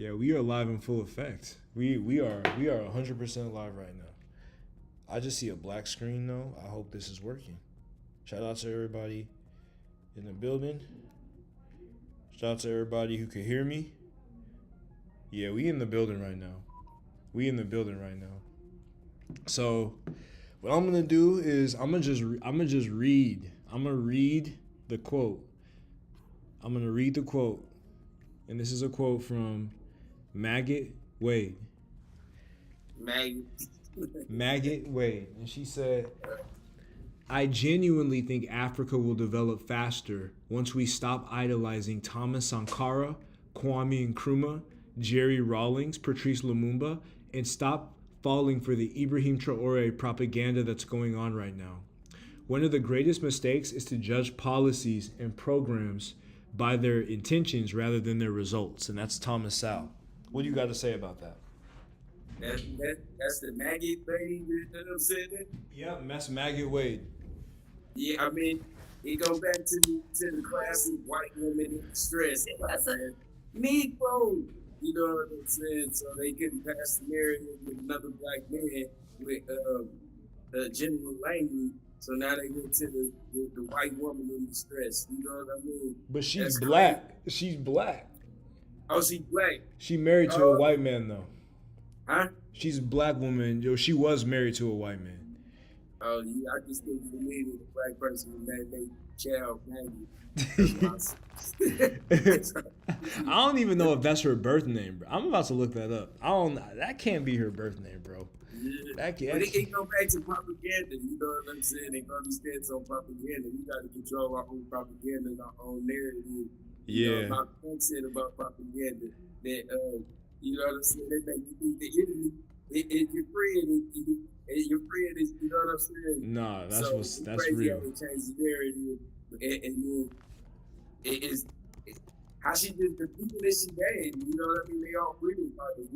Yeah, we are live in full effect. We are 100% live right now. I just see a black screen though. I hope this is working. Shout out to everybody in the building. Shout out to everybody who could hear me. Yeah, we in the building right now. We in the building right now. So, what I'm gonna do is I'm gonna read the quote. I'm gonna read the quote, and this is a quote from Maggot Wade. Maggot Wade, and she said, "I genuinely think Africa will develop faster once we stop idolizing Thomas Sankara, Kwame Nkrumah, Jerry Rawlings, Patrice Lumumba, and stop falling for the Ibrahim Traore propaganda that's going on right now. One of the greatest mistakes is to judge policies and programs by their intentions rather than their results." And that's Thomas Sowell. What do you got to say about that? That's the maggot thing. You know what I'm saying? Yeah, that's Maggot Wade. Yeah, I mean, it goes back to the classic white woman in distress. I said, Negro. You know what I'm saying? So they couldn't pass the narrative with another black man with general language. So now they went to the white woman in distress. You know what I mean? But she's black. Crazy. She's black. Oh, she's black. She married to a white man though. Huh? She's a black woman. Yo, she was married to a white man. Oh, yeah, I just think for me that a black person would name their child Maggie. I don't even know if that's her birth name, bro. I'm about to look that up. That can't be her birth name, bro. Yeah. That can't. But it go back to propaganda. You know what I'm saying? They gonna be stance on propaganda. We got to control our own propaganda and our own narrative. Yeah. My friend said about propaganda that you know what I'm saying? They make you think the enemy. If your friend is, you know what I'm saying? Nah, that's crazy real. How they change the narrative, and then it is how she just the people that she gave. You know what I mean? They all freedom fighters.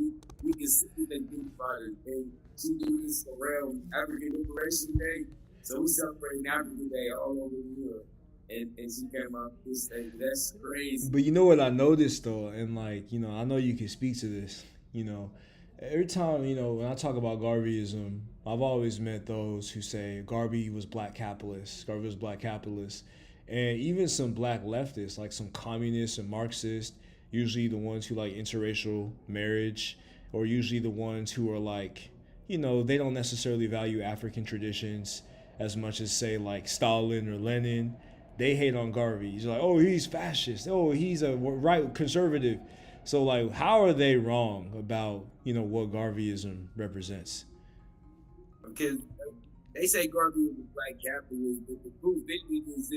We can see that they freedom fighters, and she did this around African Liberation Day. So we celebrating African Day all over the world. And she came out this day. That's crazy. But you know what I noticed though, and like, you know, I know you can speak to this, you know. Every time, you know, when I talk about Garveyism, I've always met those who say Garvey was black capitalist. Garvey was black capitalist. And even some black leftists, like some communists and Marxists, usually the ones who like interracial marriage, or usually the ones who are like, you know, they don't necessarily value African traditions as much as, say, like Stalin or Lenin. They hate on Garvey. He's like, oh, he's fascist. Oh, he's a right conservative. So, like, how are they wrong about, you know, what Garveyism represents? Because they say Garvey was a black capitalist, but the proof is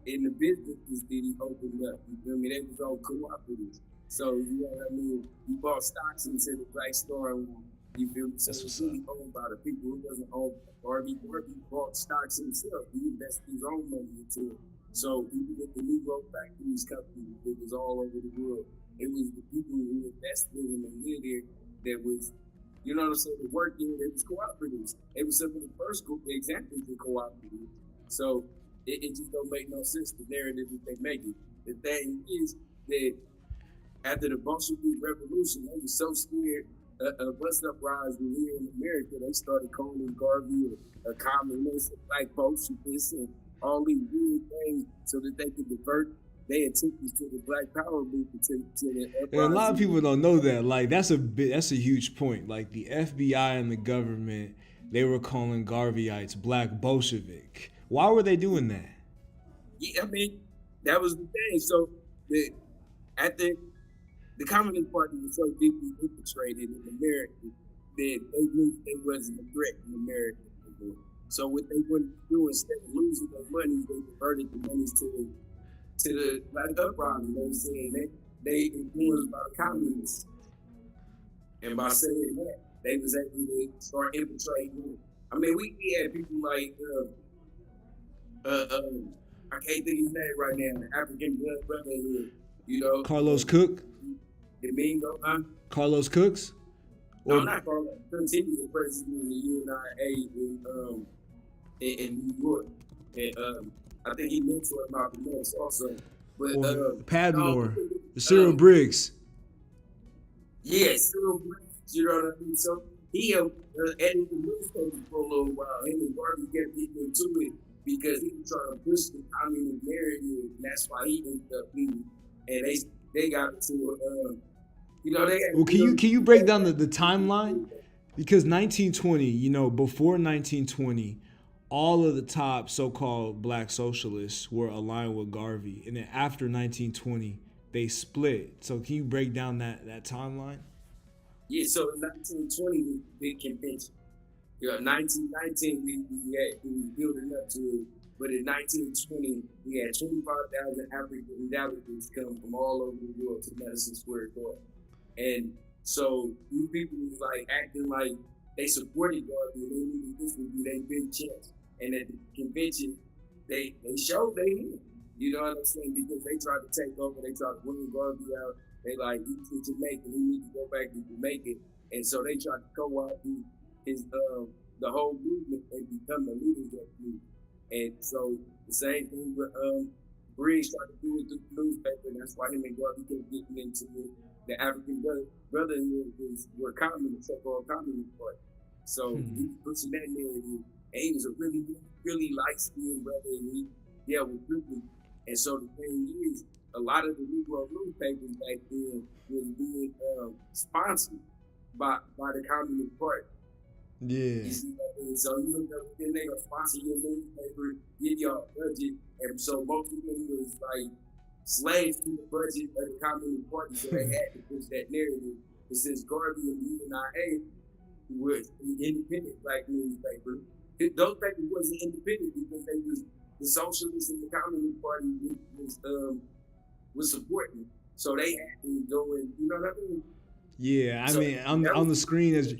in the businesses that he opened up. You feel me? They was all cooperatives. So, you know what I mean? He bought stocks into the Black Star. You feel me? So it was really owned by the people who wasn't owned by Garvey. Garvey bought stocks himself. He invested his own money into it. So even with the Negro factories company that was all over the world, it was the people who invested in the there that was, you know what I'm saying, the work there, it was cooperatives. It was some of the first examples of cooperatives. So it just don't make no sense, the narrative that they make it. The thing is that after the Bolshevik Revolution, they were so scared a bus uprising here in America, they started calling Garvey a communist, a black Bolshevist, and all these weird things so that they could divert their attention to the Black Power movement. To the uprising. And a lot of people don't know that. Like, that's a huge point. Like, the FBI and the government, they were calling Garveyites black Bolshevik. Why were they doing that? Yeah, I mean, that was the thing. So the Communist Party was so deeply infiltrated in America that they knew they wasn't a threat in America anymore. So what they wanted to do, instead of losing their money, they diverted the monies to the Black Uprising. They were saying they influenced by the communists. And by saying that, they was able to start infiltrating. I mean, we had people like, I can't think his name right now, the African Blood Brotherhood, you know. Carlos Cook? Domingo, huh? Carlos Cooks? No, not Carlos. Continue the president of the UNIA in New York. And I think he mentored Malcolm X also. But Padmore, Cyril Briggs. Yeah, still Briggs, you know what I mean? So he edited the newspaper for a little while. Him and Garvey kept getting into it because he was trying to push the communist narrative, and that's why he ended up leaving. And they got into they had Well, can you break down the timeline? Because 1920, before 1920, all of the top so-called black socialists were aligned with Garvey, and then after 1920, they split. So can you break down that timeline? Yeah, so in 1920 was the big convention. 1919 we was building up to it, but in 1920 we had 25,000 African delegates come from all over the world to Madison Square Garden. And so these people was like acting like they supported Garvey and they knew that this would be their big chance. And at the convention, they showed they knew. You know what I'm saying? Because they tried to take over, they tried to bring Garvey out. They like he's to Jamaica, he need to go back to Jamaica. And so they tried to co-opt his the whole movement and become the leaders of the movement. And so the same thing with Briggs tried to do with the newspaper, and that's why him and Garvey kept getting into it. The African Brotherhood were communist, so-called communist party. So he was pushing that narrative, and he was a really, really light-skinned brother, and he was Brooklyn. And so the thing is, a lot of the Negro newspapers back then was being sponsored by the Communist Party. Yeah. You see what I mean? So then they gonna sponsor your newspaper, give y'all a budget, and so most of them was like slaves to the budget of the Communist Party, so they had to push that narrative. But since Garvey and UNIA was an independent black newspaper, those papers wasn't independent because they was the socialists and the Communist Party was supporting. So they had to go and you know what I mean? Yeah, I mean on the screen as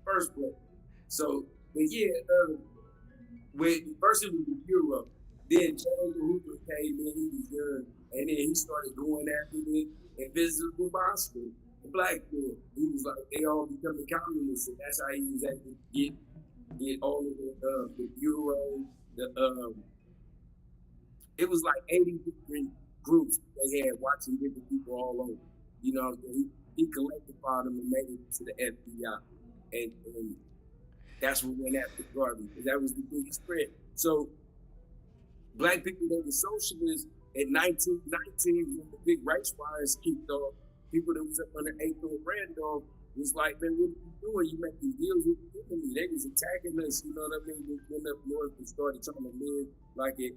first place. So but yeah, with first it was the Bureau. Then James Hooper came in, he was young, and then he started going after it and visited the Boston, the black boy. He was like, they all becoming communists, and that's how he was able to get all of the Bureau, it was like 80 different groups they had watching different people all over. You know, he collectivied them and made it to the FBI. And that's what went after Garvey, because that was the biggest threat. So black people that were socialists in 1919, when the big race riots kicked off, people that was up under 8th or Randolph was like, man, what are you doing? You making deals with the enemy. They was attacking us, you know what I mean? They went up north and started trying to live like at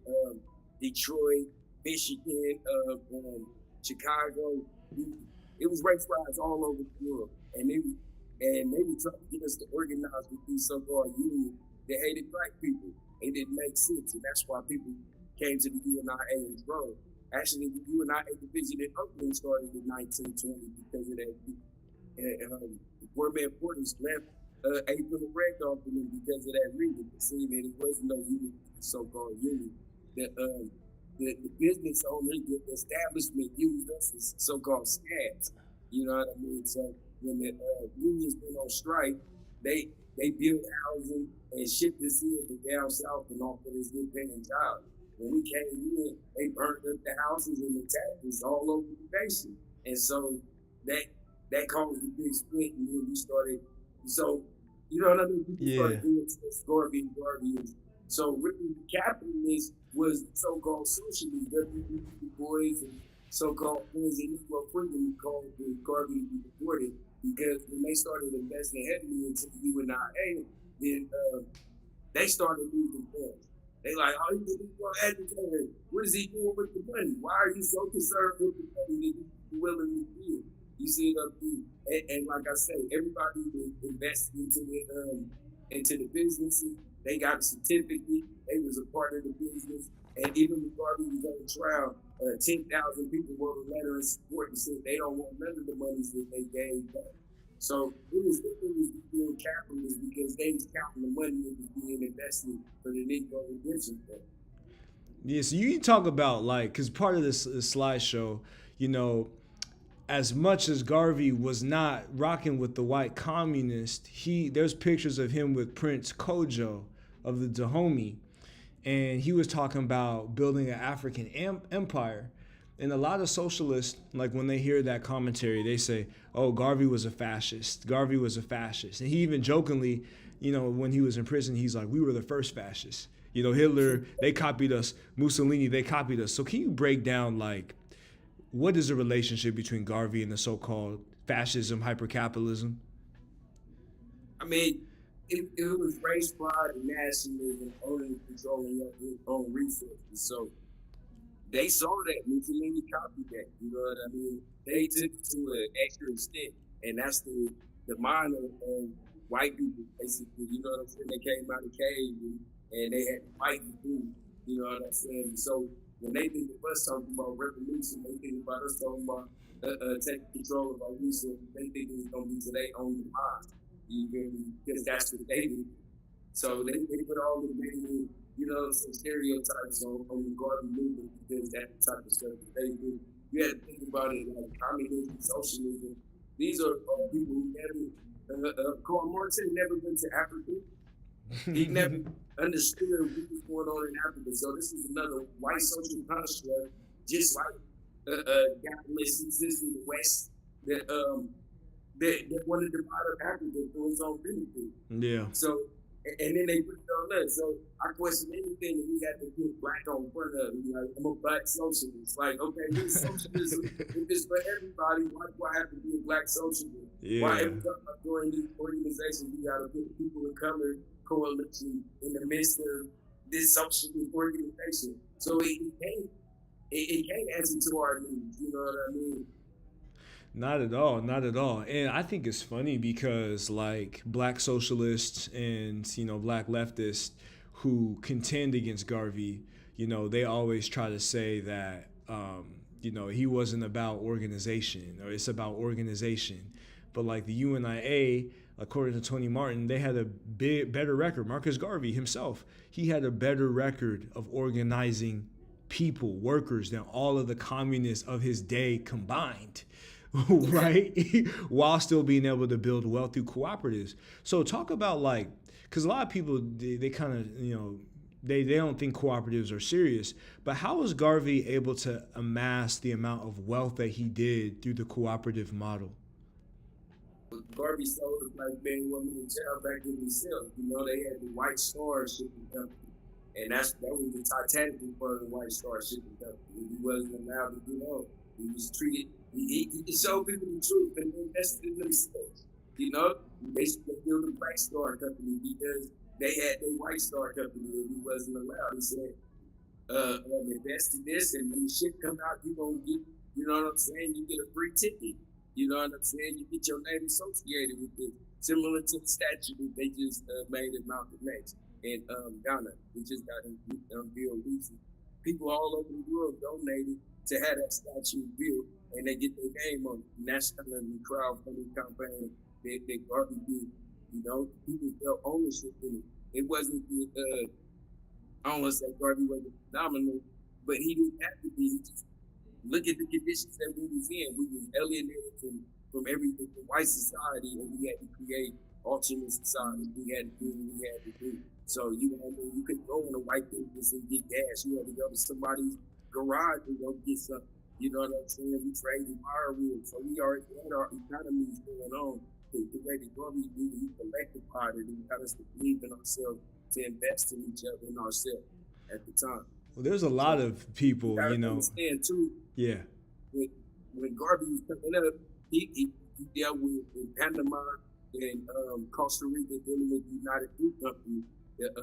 Detroit, Michigan, Chicago. It was race riots all over the world. And they were trying to get us to organize with these so-called unions that hated black people. It didn't make sense, and that's why people came to the UNIA and drove. Actually, the UNIA division in Oakland started in 1920 because of that. The poor man Portis left April Randolph because of that reason. It seemed that it wasn't no union, so-called union. The business owners, the establishment used us as so-called scabs. You know what I mean? So when the unions went on strike, they built housing and shipped us in to down south and offered us good paying jobs. When we came in, they burned up the houses and the taxes all over the nation. And so that caused the big split, and then we started. So, you know what I mean? People started doing Garvey. So really, the capitalists was so-called socialists, WB boys and so-called friends and Negro freedom called the Garvey to be deported, because when they started investing heavily into the UNIA, then they started losing funds. They like, oh, he's a educator. What is he doing with the money? Why are you so concerned with the money that you're willing to give? You see it up there. And like I say, everybody that invested into the businesses, they got a certificate. They was a part of the business. And even before we was on trial, 10,000 people wrote a letter in support and said they don't want none of the monies that they gave back. So it was being capitalist because they was counting the money that was being invested for the Negro Redemption Fund. Yeah, so you talk about, like, because part of this slideshow, as much as Garvey was not rocking with the white communist, there's pictures of him with Prince Kojo of the Dahomey, and he was talking about building an African empire. And a lot of socialists, like when they hear that commentary, they say, "Oh, Garvey was a fascist. Garvey was a fascist." And he even jokingly, when he was in prison, he's like, "We were the first fascists. Hitler, they copied us. Mussolini, they copied us." So can you break down like what is the relationship between Garvey and the so-called fascism, hypercapitalism? I mean, it was race pride and nationalism, owning and controlling your own resources. So they saw that. Mussolini copied that. You know what I mean? They took it to an extra extent, and that's the mind of white people, basically. You know what I'm saying? They came out of the cave and they had to fight the food. You know what I'm saying? So when they think of us talking about revolution, they think about us talking about taking control of our resources. They think it's going to be to their own demise. You feel me? Because that's what they do. So they put all the negative, some stereotypes on the Garvey movement because that type of stuff that they do. You have to think about it like communism, socialism. These are all people who never, Karl Marx had never been to Africa. He never understood what was going on in Africa. So this is another white social construct, just like capitalist exists in the West that wanted to divide up Africa for its own benefit. Yeah. So, and then they put it on us. So I question anything that we got to put black on front of. Like, I'm a black socialist. Like, okay, this socialism, if it's for everybody, why do I have to be a black socialist? Yeah. Why every time I join these organizations, we got to put people of color coalition in the midst of this socialist organization? So it can't answer to our needs. You know what I mean? Not at all, not at all. And I think it's funny because like black socialists and black leftists who contend against Garvey, they always try to say that he wasn't about organization or it's about organization. But like the UNIA, according to Tony Martin, they had a better record. Marcus Garvey himself, he had a better record of organizing people, workers, than all of the communists of his day combined. Right? While still being able to build wealth through cooperatives. So talk about like, because a lot of people, they kind of, they don't think cooperatives are serious, but how was Garvey able to amass the amount of wealth that he did through the cooperative model? Garvey sold the black man, woman, and child back in himself. They had the White Star shipping company. And that was the Titanic for the White Star shipping company. He wasn't allowed to get on. He was treated. He showed people the truth and invested in themselves. They built a Black Star company because they had their White Star company and he wasn't allowed. He said, invest in this and when shit come out, you're going to get, you know what I'm saying? You get a free ticket. You know what I'm saying? You get your name associated with it. Similar to the statue that they just made at Malcolm X in Ghana. We just got in Bill recently. People all over the world donated to have that statue built, and they get their name on it. And that's kind of the crowdfunding campaign that Garvey did. People felt ownership in it. It wasn't I don't want to say Garvey wasn't phenomenal, but he didn't have to be. He just look at the conditions that we was in. We was alienated from everything, from white society, and we had to create alternate society. We had to do what we had to do. So you could go in a white business and get gas. You had to go to somebody's garage and go get something. You know what I'm saying? We traded firewood. So we already had our economies going on. The way that Garvey did, he collectivied it and got us to believe in ourselves, to invest in each other and ourselves at the time. Well, there's a lot of people, understand too. Yeah. When Garvey was coming up, he dealt with in Panama and Costa Rica, dealing with the United Fruit Company that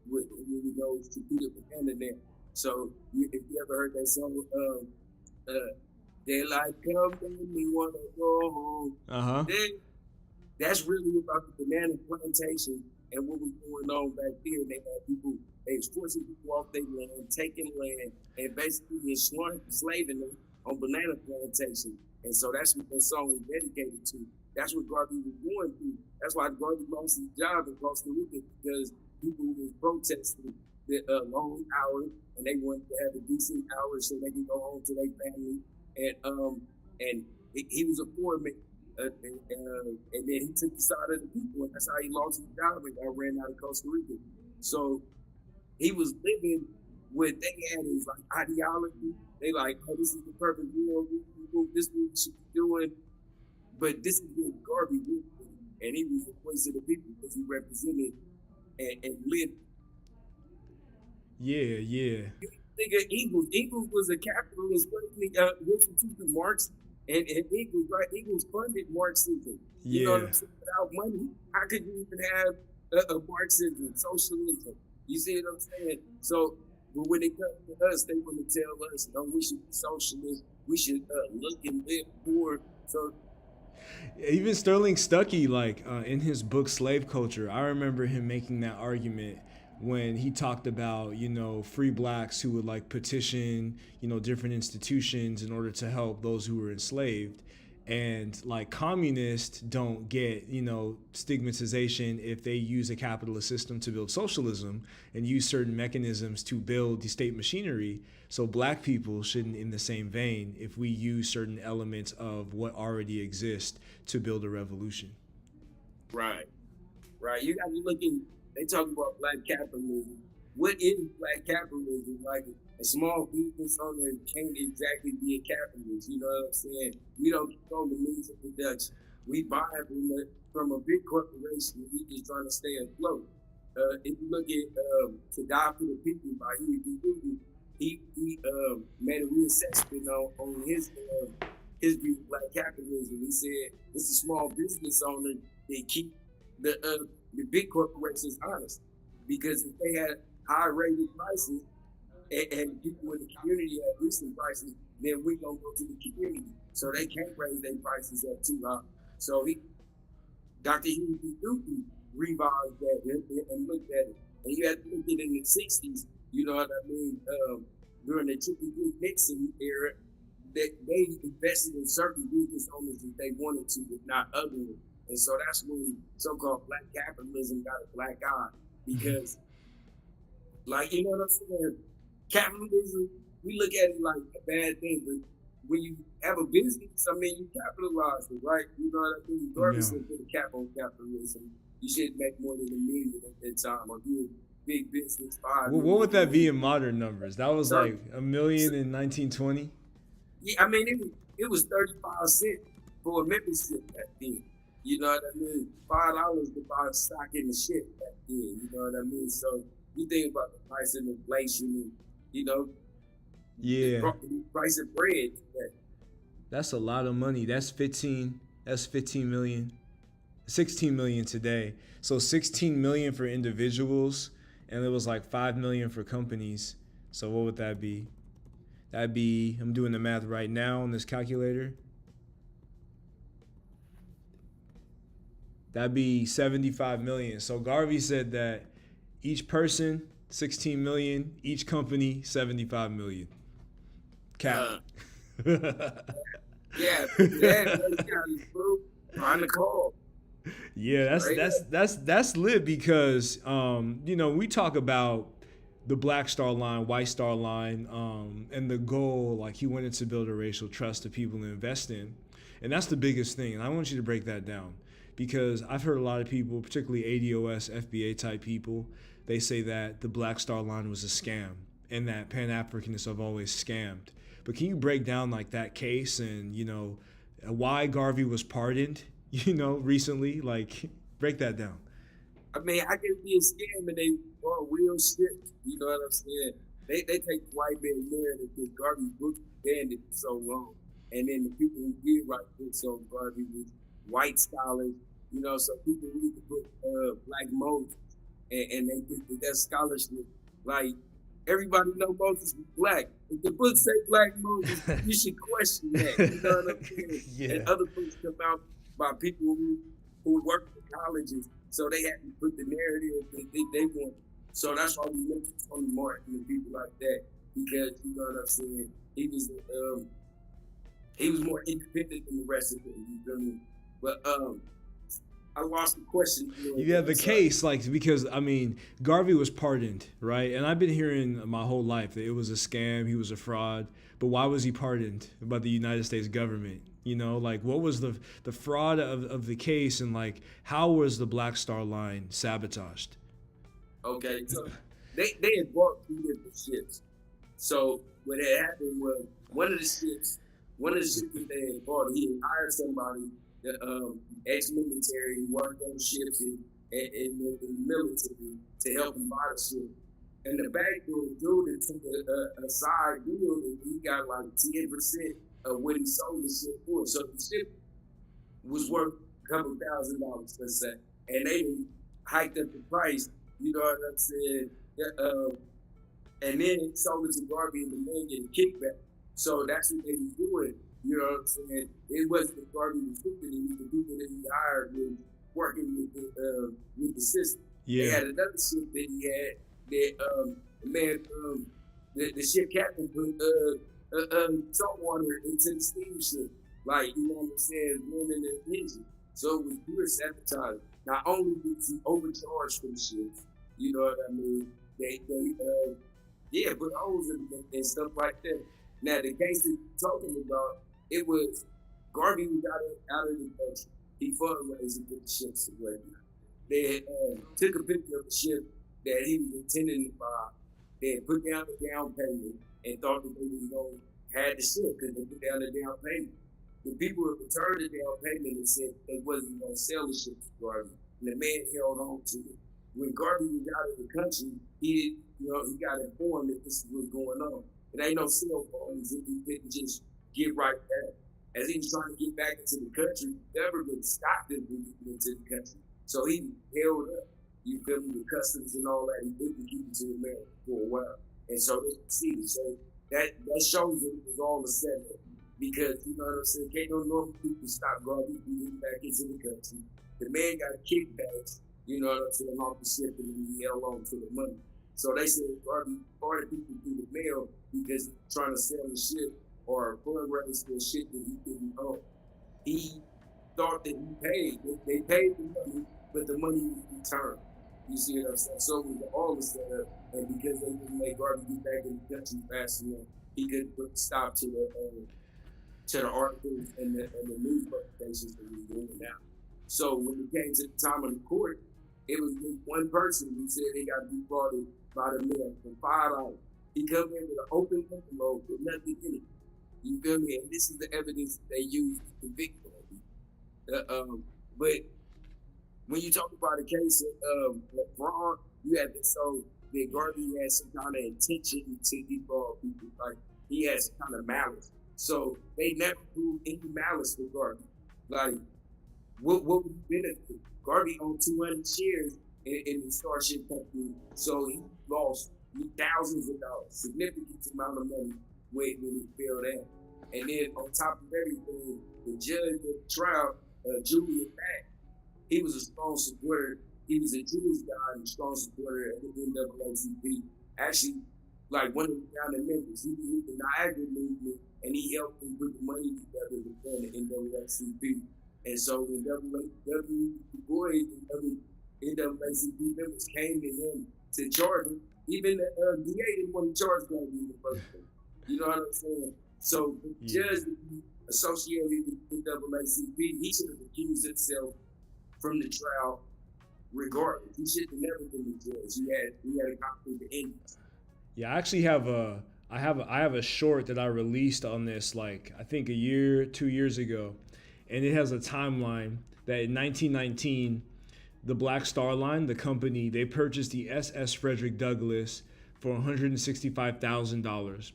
was competed with him in there. So if you ever heard that song, they like come and we wanna go home. That's really about the banana plantation and what was going on back there. They had people, they was forcing people off their land, taking land, and basically enslaving them on banana plantation. And so that's what that song was dedicated to. That's what Garvey was going through. That's why Garvey lost his job in Costa Rica, because people were protesting the long hours, and they wanted to have a decent hours so they could go home to their family. And he was a foreman, and then he took the side of the people, and that's how he lost his job and ran out of Costa Rica. So he was living what they had is like ideology, They like, oh, this is the perfect world. This is what we should be doing. But this is what Garvey was, and he was the voice of the people because he represented and lived. Yeah, yeah, Nigga, Eagles was a capitalist. Listen to the Marx and Eagles, right? Eagles funded Marxism. You know what yeah. I'm saying? Without money, how could you even have a Marxism, socialism? You see what I'm saying? So, but when it comes to us, they want to tell us, no, we should be socialist. We should look and live poor. So, Even Sterling Stuckey, like in his book Slave Culture, I remember him making that argument when he talked about, free blacks who would like petition, different institutions in order to help those who were enslaved. And like communists don't get, stigmatization if they use a capitalist system to build socialism and use certain mechanisms to build the state machinery. So black people shouldn't, in the same vein, if we use certain elements of what already exists to build a revolution. right. Right. You got to look in, they talk about black capitalism. What is black capitalism? Like a small business owner can't exactly be a capitalist. You know what I'm saying? We don't control the means of production. We buy from a big corporation. We just trying to stay afloat. If you look at To Die for the People by Huey P. Newton, he made a reassessment on his view of black capitalism. He said it's a small business owner that keep the big corporations honest, because if they had high rated prices and people in the community had decent prices, then we gonna go to the community. So they can't raise their prices up too high. So Dr. Huey P. Newton revised that and looked at it. And you had to look at it in the 60s, you know what I mean? During the Triple P Nixon era, they invested in certain business owners that they wanted to, but not others. And so that's when so-called black capitalism got a black eye. Because, like, you know what I'm saying? Capitalism, we look at it like a bad thing, but when you have a business, I mean, you capitalize it, right? You know what I mean? Regardless Yeah. of put a cap on capitalism, you should make more than $1 million at that time, or do a big business, Well, what would that be in modern numbers? That was like a million in 1920. Yeah, I mean, it was 35 cents for a membership back then. You know what I mean? $5 to buy stock in the ship back then. You know what I mean? So you think about the price of inflation and, you know, Yeah, the price of bread. that's a lot of money. That's 15. That's 15 million. 16 million today. So 16 million for individuals, and it was like 5 million for companies. So what would that be? That'd be, I'm doing the math right now on this calculator. That'd be 75 million. So Garvey said that each person, 16 million, each company, 75 million. Cap. Yeah, on the call. Yeah, that's lit because we talk about the Black Star Line, White Star Line, and the goal, like he wanted to build a racial trust to people to invest in, and that's the biggest thing. And I want you to break that down because I've heard a lot of people, particularly ADOS, FBA type people, they say that the Black Star Line was a scam and that Pan Africanists have always scammed. But can you break down like that case and why Garvey was pardoned? Recently, like break that down. I mean, I can be a scam and they want real shit. You know what I'm saying? They take the white man narrative because Garvey book banned it for so long. And then the people who did write books on Garvey was white scholars, so people read the book Black Moses and they think that that's scholarship. Like, everybody know Moses was black. If the book say Black Moses, you should question that. You know what I'm saying? Yeah. And other books come out by people who work in colleges, so they had to put the narrative that they want. So that's why we look at Tony Martin and people like that, because you know what I'm saying. He was more independent than the rest of them. You feel me? But I lost the question. Yeah, the case, like, because I mean, Garvey was pardoned, right? And I've been hearing my whole life that it was a scam, he was a fraud. But why was he pardoned by the United States government? Like what was the fraud of the case, and like how was the Black Star Line sabotaged? Okay, so they had bought 2 different ships. So what had happened was one of the ships that they had bought, he had hired somebody, the ex-military, who worked on ships in the military to help him buy the ship. And the back dude took a side deal, and he got like 10% of what he sold the ship for. So the ship was worth a couple $1,000, let's say, and they hiked up the price. You know what I'm saying? And then sold it to Garvey, and the man get a kickback. So that's what they was doing. You know what I'm saying? It wasn't the Garvey was flipping; it was the people that he hired was working with the system. Yeah. They had another ship that he had that the ship captain put salt water into the steamship, like, you know what I'm saying, running the engine. So it was pure sabotage. Not only did he overcharge for the ships, you know what I mean? They put holes in them and stuff like that. Now the case that you're talking about, it was Garvey was out of the country. He fundraised to put the ships away. They took a picture of the ship that he was intending to buy. They had put down the down payment and thought that they was going to have the ship because they put down the down payment. The people returned the down payment and said they wasn't going to sell the ship to Garvey. And the man held on to it. When Garvey was out of the country, he got informed that this was going on. It ain't no cell phones if he didn't just get right back. As he was trying to get back into the country, the government stopped him from getting into the country. So he held up. You feel me? The customs and all that, he didn't keep it to America for a while. And so they succeeded. So that shows that it was all a setup. Because, you know what I'm saying, can't no normal people stop Garvey from getting back into the country. The man got kickbacks, you know what I'm saying, off the ship, and he held on to the money. So they said Garvey parted people through the mail because he was trying to sell the ship or fundraise for a ship that he didn't own. He thought that he paid. They paid the money, but the money was returned. You see what I'm saying? So it was all the setup, and because they didn't let Garvey get back in the country fast enough, he couldn't put a stop to the articles and the news publications that he was doing now. So when it came to the time of the court, it was just one person who said they got defrauded by the mail for $5. He come in with an open envelope with nothing in it. You feel me? And this is the evidence that they used to convict him. But when you talk about a case of fraud, you have to show that Garvey had some kind of intention to defraud people. Like, he had some kind of malice. So they never proved any malice with Garvey. Like, what would benefit? Garvey owned 200 shares in the Starship company, so he lost thousands of dollars, significant amount of money when he failed out. And then on top of everything, the judge of the trial, Julian Mack, he was a strong supporter. He was a Jewish guy and a strong supporter of the NAACP. Actually, like one of the founding members, he was with the Niagara movement, and he helped them put the money together to fund the NAACP. And so when Du Bois and other NAACP members came to him to charge him, even the DA didn't want to charge Garvey in the first place. You know what I'm saying? So the judge associated with NAACP, he should have accused himself from the trial regardless. He should have never been the judge. He had a conflict of interest. Yeah, I actually have a short that I released on this, like, I think 2 years ago. And it has a timeline that in 1919, the Black Star Line, the company, they purchased the SS Frederick Douglass for $165,000.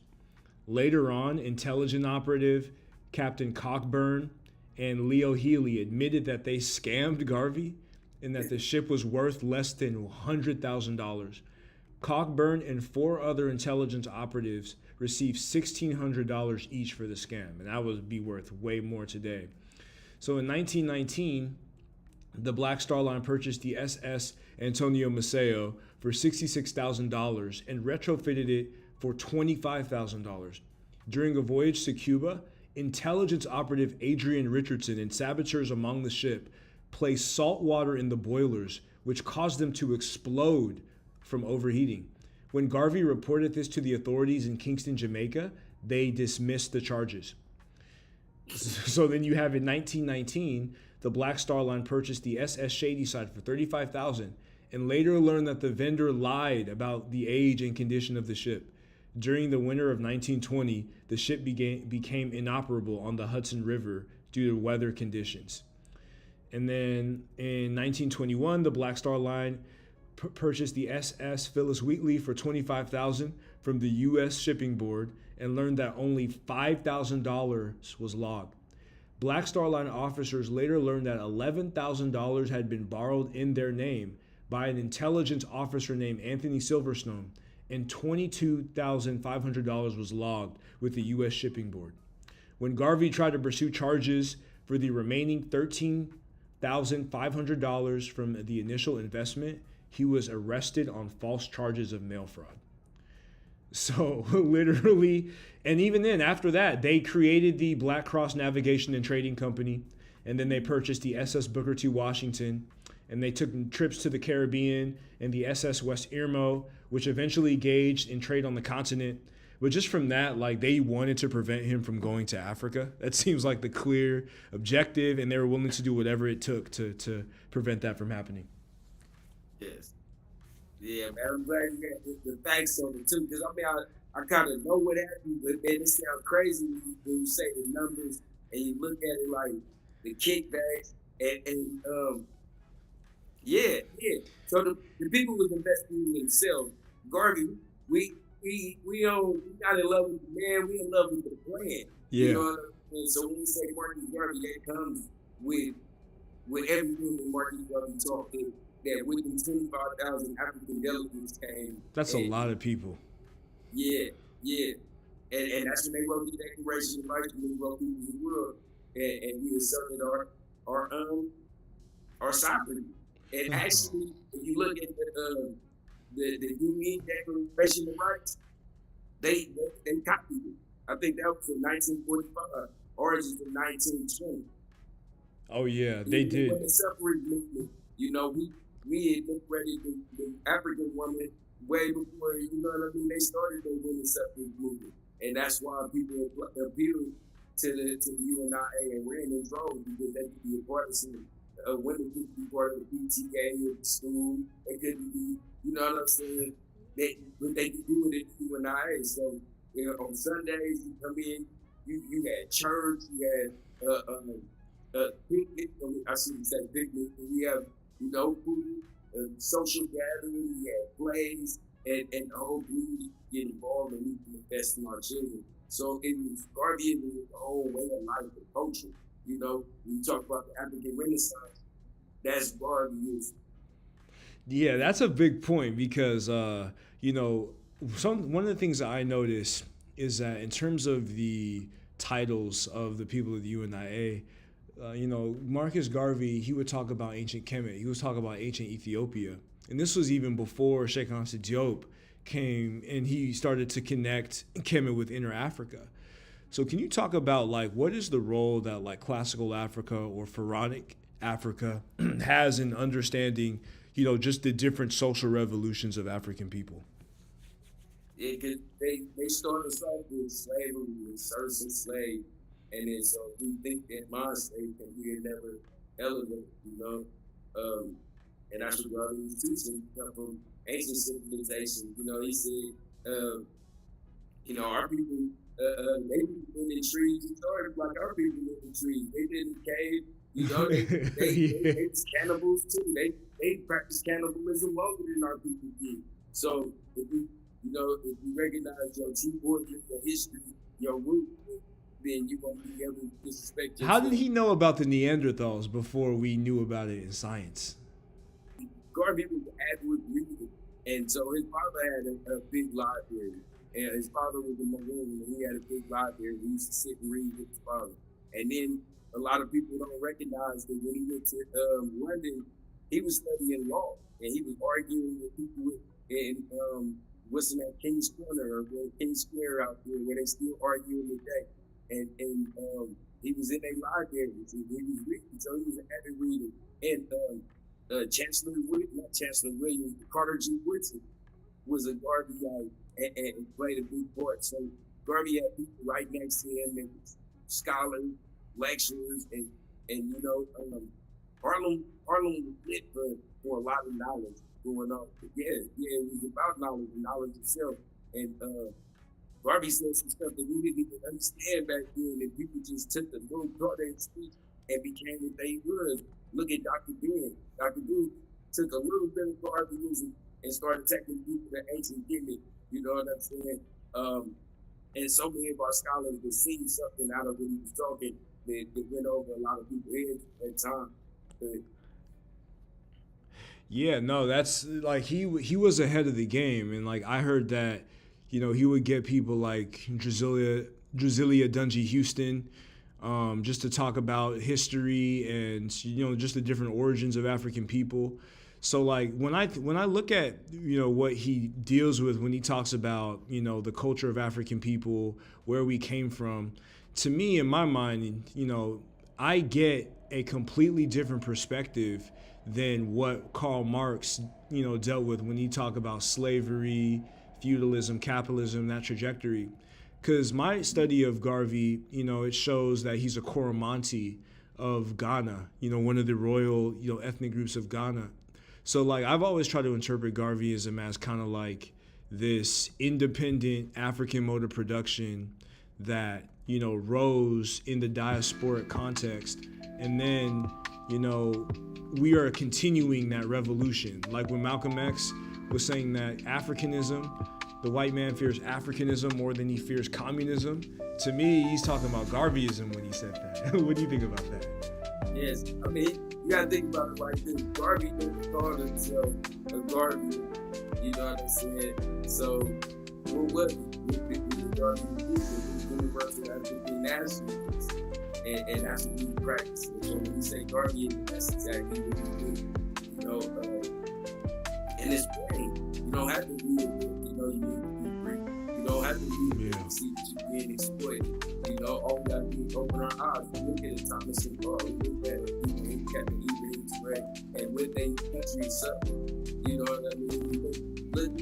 Later on, intelligence operative Captain Cockburn and Leo Healy admitted that they scammed Garvey and that the ship was worth less than $100,000. Cockburn and 4 other intelligence operatives received $1,600 each for the scam, and that would be worth way more today. So in 1919, the Black Star Line purchased the SS Antonio Maceo for $66,000 and retrofitted it for $25,000. During a voyage to Cuba, intelligence operative Adrian Richardson and saboteurs among the ship placed salt water in the boilers, which caused them to explode from overheating. When Garvey reported this to the authorities in Kingston, Jamaica, they dismissed the charges. So then you have in 1919, the Black Star Line purchased the SS Shadyside for $35,000 and later learned that the vendor lied about the age and condition of the ship. During the winter of 1920, the ship became inoperable on the Hudson River due to weather conditions. And then in 1921, the Black Star Line purchased the SS Phyllis Wheatley for $25,000 from the U.S. Shipping Board and learned that only $5,000 was logged. Black Star Line officers later learned that $11,000 had been borrowed in their name by an intelligence officer named Anthony Silverstone, and $22,500 was logged with the U.S. Shipping Board. When Garvey tried to pursue charges for the remaining $13,500 from the initial investment, he was arrested on false charges of mail fraud. So literally, and even then, after that, they created the Black Cross Navigation and Trading Company, and then they purchased the SS Booker T. Washington, and they took trips to the Caribbean and the SS West Irmo, which eventually engaged in trade on the continent. But just from that, like, they wanted to prevent him from going to Africa. That seems like the clear objective, and they were willing to do whatever it took to prevent that from happening. Yes. Yeah, man, I'm glad you got the facts on it too, because I mean, I kind of know what happened, but man, it sounds crazy when you say the numbers and you look at it like the kickbacks and yeah. So the people was investing in themselves. Garvey, we not in love with the man, we in love with the plan. Yeah. You know what I mean? So when we say Marcus Garvey, that comes with everything that Marcus Garvey talked to. That within 25,000 African delegates came. That's a lot of people. Yeah. And that's when they wrote the Declaration of Rights, when they wrote People's World, and we asserted our sovereignty. And actually, if you look at the Union Declaration of Rights, they copied it. I think that was in 1945, ours is in 1920. Oh yeah, they did. When the suffrage movement, you know, we had liberated the African woman way before, you know what I mean, they started the women's suffrage movement. And that's why people appealed to the UNIA and ran in droves, because they could be a part of some women could be part of the PTA or the school. They couldn't be, you know what I'm saying? But they could do it at the UNIA. So, you know, on Sundays, you come in, you had church, you had picnic, I shouldn't say picnic, but we have, you know, food, social gathering, we had plays, and the whole community get involved and we can invest in our children. So it was Garveyism was the whole way of life, the culture. You know, when you talk about the African Renaissance, that's Garveyism. Yeah, that's a big point because, you know, one of the things that I notice is that in terms of the titles of the people of the UNIA, you know, Marcus Garvey, he would talk about ancient Kemet. He was talking about ancient Ethiopia. And this was even before Sheikh Anta Diop came and he started to connect Kemet with Inner Africa. So can you talk about, like, what is the role that, like, classical Africa or pharaonic Africa has in understanding, you know, just the different social revolutions of African people? Yeah, because they started us off with slavery, with serfs and slaves. And then so we think that mind state can be never elevate, you know. And that's what Garvey was teaching, come from ancient civilization. You know, he said, you know, our people, they live in the trees. He started like our people live in the trees. They live in the cave. You know, they was cannibals too. They practice cannibalism longer than our people did. So if we recognize your true origin, your history, your root, then you're going to be able to disrespect yourself. How did he know about the Neanderthals before we knew about it in science? Garvey was an avid reader, and so his father had a big library, and his father was a Maroon, and he had a big library. He used to sit and read with his father. And then a lot of people don't recognize that when he went to London, he was studying law, and he was arguing with people in what's in that King's Corner or King's Square out there, where they still arguing today. And he was in a library, and he was reading, so he was an avid reader. And Carter G. Woodson was a Garveyite and played a big part. So Garvey had people right next to him, and scholars, lecturers, and you know, Harlem was lit for a lot of knowledge going on. But yeah, it was about knowledge and knowledge itself. And Garvey said some stuff that we didn't even understand back then, and people just took the little part of his speech and became what they was. Look at Dr. Ben. Dr. Ben took a little bit of Garveyism and started taking people to ancient gimmick. You know what I'm saying? And so many of our scholars received something out of what he was talking that went over a lot of people's heads at that time. But, Yeah, no, that's like he was ahead of the game, and like I heard that, he would get people like Drasilia Dungy Houston, just to talk about history and just the different origins of African people. So like when I look at what he deals with when he talks about the culture of African people, where we came from, to me in my mind, I get a completely different perspective than what Karl Marx dealt with when he talked about slavery, feudalism, capitalism, that trajectory. Because my study of Garvey, it shows that he's a Coromantee of Ghana, one of the royal, ethnic groups of Ghana. So like I've always tried to interpret Garveyism as kind of like this independent African mode of production that, rose in the diasporic context. And then, we are continuing that revolution. Like when Malcolm X was saying that Africanism, the white man fears Africanism more than he fears communism. To me, he's talking about Garveyism when he said that. What do you think about that? yes, I mean, you gotta think about it like this. Garvey didn't call himself a Garvey. You know what I'm saying? So, what was it? Garvey was universal African nationalist. And that's what we practice. So when we say Garveyism, that's exactly what we do. And it's brain. You don't have to be a book, you need to be free. You don't have to be able to see that you're being exploited. All we gotta do is open our eyes. We look at Thomas and Paul, we look at Captain Ibrahim's way, and what they country suffer. You know what I mean? Look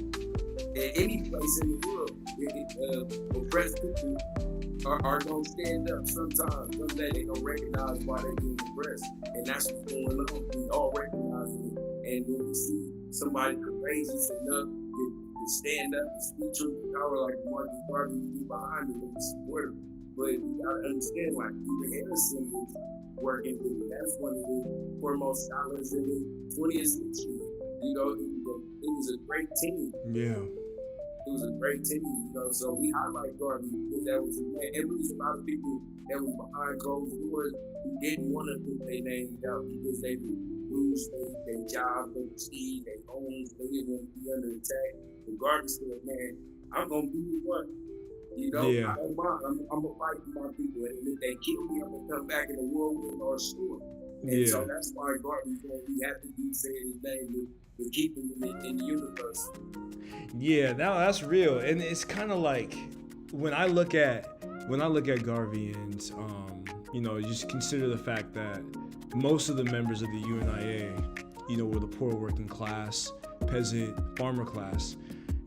at any place in the world, oppressed people are gonna stand up sometimes. Someday they gonna recognize why they're being oppressed. And that's what's going on. We all recognize it. And when we see somebody courageous enough to stand up and speak truth to power like Marcus Garvey, we be behind them and support them. But we gotta understand, like, even Harrison is working with it. That's one of the foremost scholars in the 20th century. It was a great team. Yeah. It was a great team, so we highlight Garvey because that was a man. And there was a lot of people that was behind closed doors who didn't want to put their names out because they would lose their jobs, their prestige, their homes, they didn't want to be under attack. But Garvey said, man, I'm going to be the one. I don't mind. I'm going to fight for my people. And if they kill me, I'm going to come back in a whirlwind or a storm. And so that's why Garvey's going to be happy to say his name to keep him in the universe. Yeah, that's real, and it's kind of like when I look at Garvey and just consider the fact that most of the members of the UNIA, were the poor working class, peasant, farmer class,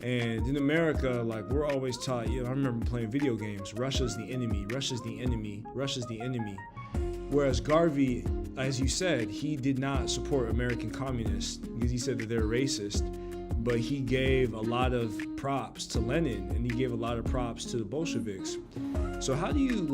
and in America, like we're always taught. I remember playing video games. Russia's the enemy. Russia's the enemy. Russia's the enemy. Whereas Garvey, as you said, he did not support American communists because he said that they're racist. But he gave a lot of props to Lenin and he gave a lot of props to the Bolsheviks. So how do you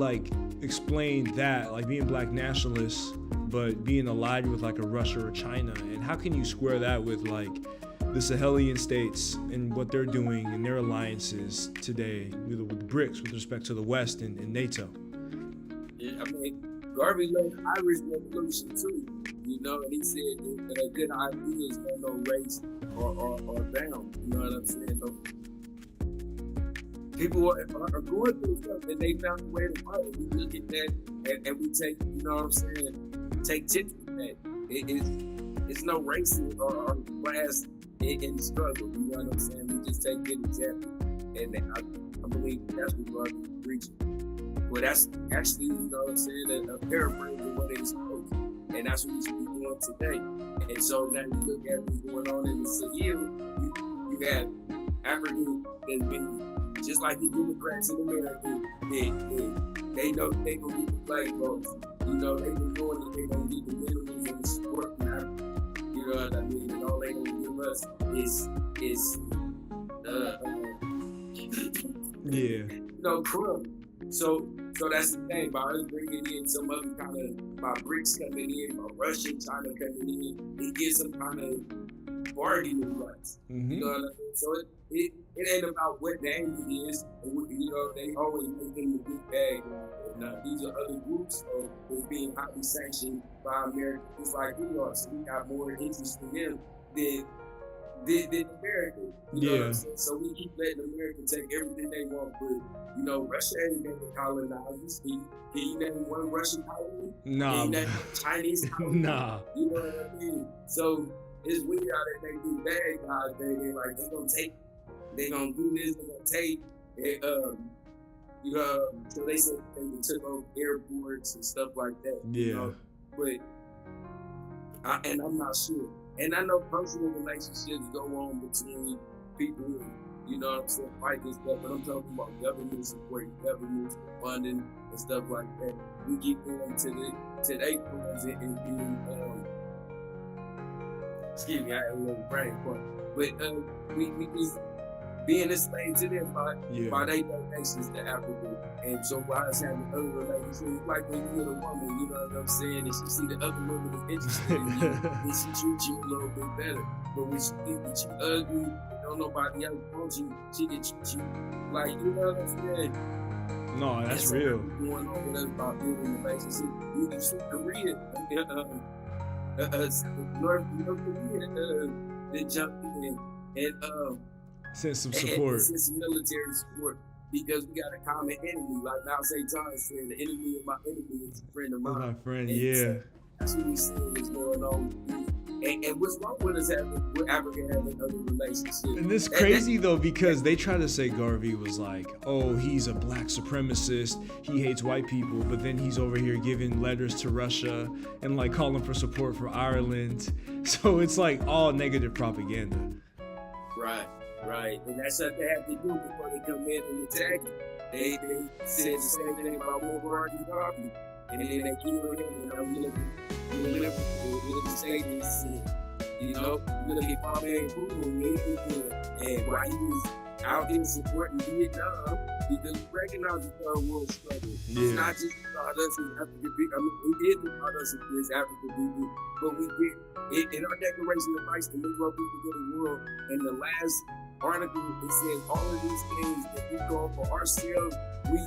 explain that, like being black nationalists, but being allied with like a Russia or China? And how can you square that with like the Sahelian states and what they're doing and their alliances today with BRICS with respect to the West and NATO? Yeah, I mean, Garvey led the Irish Revolution too, and he said that a good idea is no race or bound. You know what I'm saying? So people are going through stuff and they found a way to fight it. We look at that and we take, take tips from that. It's no race or class in the struggle. You know what I'm saying? We just take good example. And I believe that's what Garvey is preaching. Well, that's actually, a paraphrase of what it's supposed to. And that's what we should be doing today. And so now you look at what's going on in the Sahel, you have Africans that's been, just like the Democrats in America, they know they gonna get the black votes. They've been doing it, they gonna get the minerals and the support from Africa. You know what I mean? And all they gonna give us is crumb. So that's the thing about us bringing in some other kind of, by BRICS coming in, or Russia, China coming in, it gives some kind of bargaining rights. Mm-hmm. You know what I mean? So it ain't about what the aim is. They always make them the big bag. Now, these are other groups that's being highly sanctioned by America. It's like we are, so we got more interest in them than America. You know what I'm saying? So we keep letting America take everything they want, but Russia ain't been colonized. Can you name one Russian colony? Nah. Can you name Chinese colony? Nah. You know what I mean? So it's weird how they do bad guys. They like they gonna take, they gonna do this, they gonna take. So they said they took over airports and stuff like that. But I'm not sure. And I know personal relationships go on between people, fight and stuff, but I'm talking about government supporting governments, funding and stuff like that. We keep going to their funds and being, excuse me, I had a little brain fart. But we just being enslaved to them by their donations to Africa. And so while it's having other relationships, like when you get a woman, you know what I'm saying, and she see the other woman is interested in you, and she treats you a little bit better. But when she think that you ugly, don't nobody else want you, she can treat you like, you know what I'm saying? No, that's real. Going on with us about building relationships. You can see Korea, North Korea, they jumped in and send some support. Send some military support. Because we got a common enemy. Like Mao Zedong said, the enemy of my enemy is a friend of mine. My friend, and that's what we see is going on. And what's wrong with us with Africa having other relationships? And it's crazy though, because they try to say Garvey was like, oh, he's a black supremacist, he hates white people, but then he's over here giving letters to Russia and like calling for support for Ireland. So it's like all negative propaganda. Right, and that's what they have to do before they come in and attack you. They said the same thing about Mubarak and Garvey, and then they keep on hitting. We look at statements, you look at Kwame Nkrumah, and why he was out here supporting Vietnam, because we recognize the third world struggle. It's not just about us as African people. I mean, it is about us as African people, but we did in our Declaration of Rights to Negro people to the world. In the last article, it says all of these things that we go for ourselves, we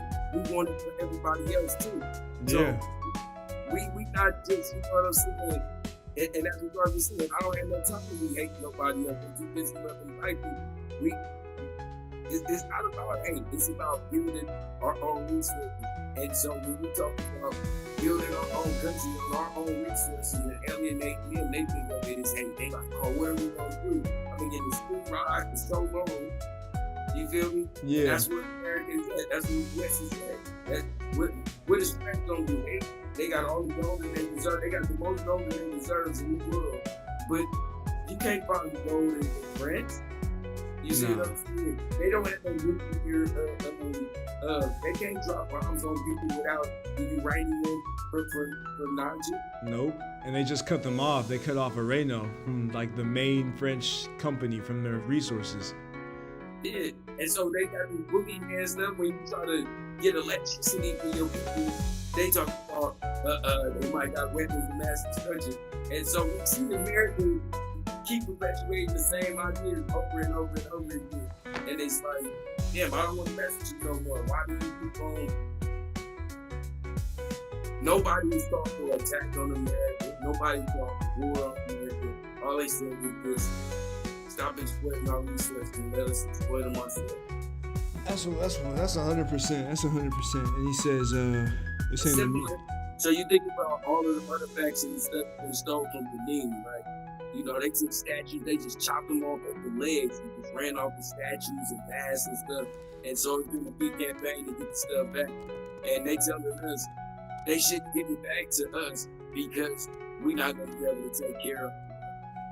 want it for everybody else too. So we not just, you know what I'm saying? And that's what Garvey said. I don't have no time to be hating nobody else. I'm too busy loving white people. It's not about hate. It's about building our own resources. And so when we talk about building our own country on our own resources and alienating them, they think of it as hate. They like, oh, what are we gonna do? I've been getting this school ride for so long. You feel me? Yeah. That's what America is at. That's what the US is at. What is France gonna do? They got all the gold in their reserve. They got the most gold in their reserves in the world. But you can't find gold in France. You see what I'm saying? They don't have no nuclear, they can't drop bombs on people without the uranium from Niger. Nope. And they just cut them off. They cut off Areno from like the main French company from their resources. Yeah. And so they got these boogeyman stuff when you try to get electricity for your people. They talk about they might got weapons of mass destruction. And so we see America keep perpetuating the same ideas over and over and over again. And it's like, damn, I don't want to mess with you no more. Why do you keep on? Nobody was called for attack on America. Nobody called for war on America. All they said was this: stop exploiting our resources and let us exploit them ourselves. That's 100%. That's 100%. And he says, saying to me. So you think about all of the artifacts and stuff that stole from Benin, right? You know, they took statues, they just chopped them off at the legs and just ran off the statues and masks and stuff. And so it's been a big campaign to get the stuff back. And they telling us they should give it back to us because we're not going to be able to take care of it.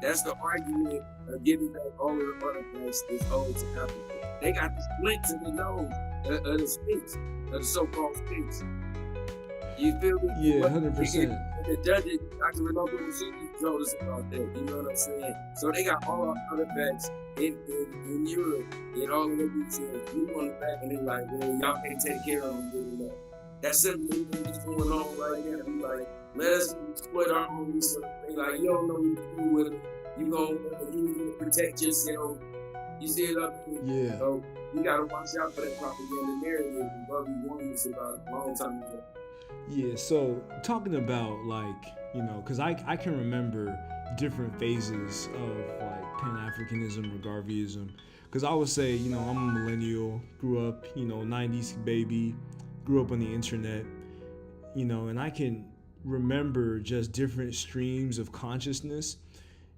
That's the argument of giving back all of the artifacts that's owed to Africa. They got the splints in the nose of the Sphinx, of the so-called Sphinx. You feel me? Yeah, What- 100%. The judges, I can remember when she told us about that. You know what I'm saying? So they got all our artifacts in Europe and all of the details. We want it back, and they're like, well, y'all can't take care of them good enough. That's simply what's going on right now. We like, let us split our own research. They like, you don't know what to do with it. You gonna protect yourself. You see what I mean? Yeah. So we gotta watch out for that propaganda narrative. Bobby warned us about a long time ago. Yeah, so talking about like, you know, because I can remember different phases of like Pan-Africanism or Garveyism. Because I would say, you know, I'm a millennial, grew up, you know, 90s baby, grew up on the internet, you know, and I can remember just different streams of consciousness.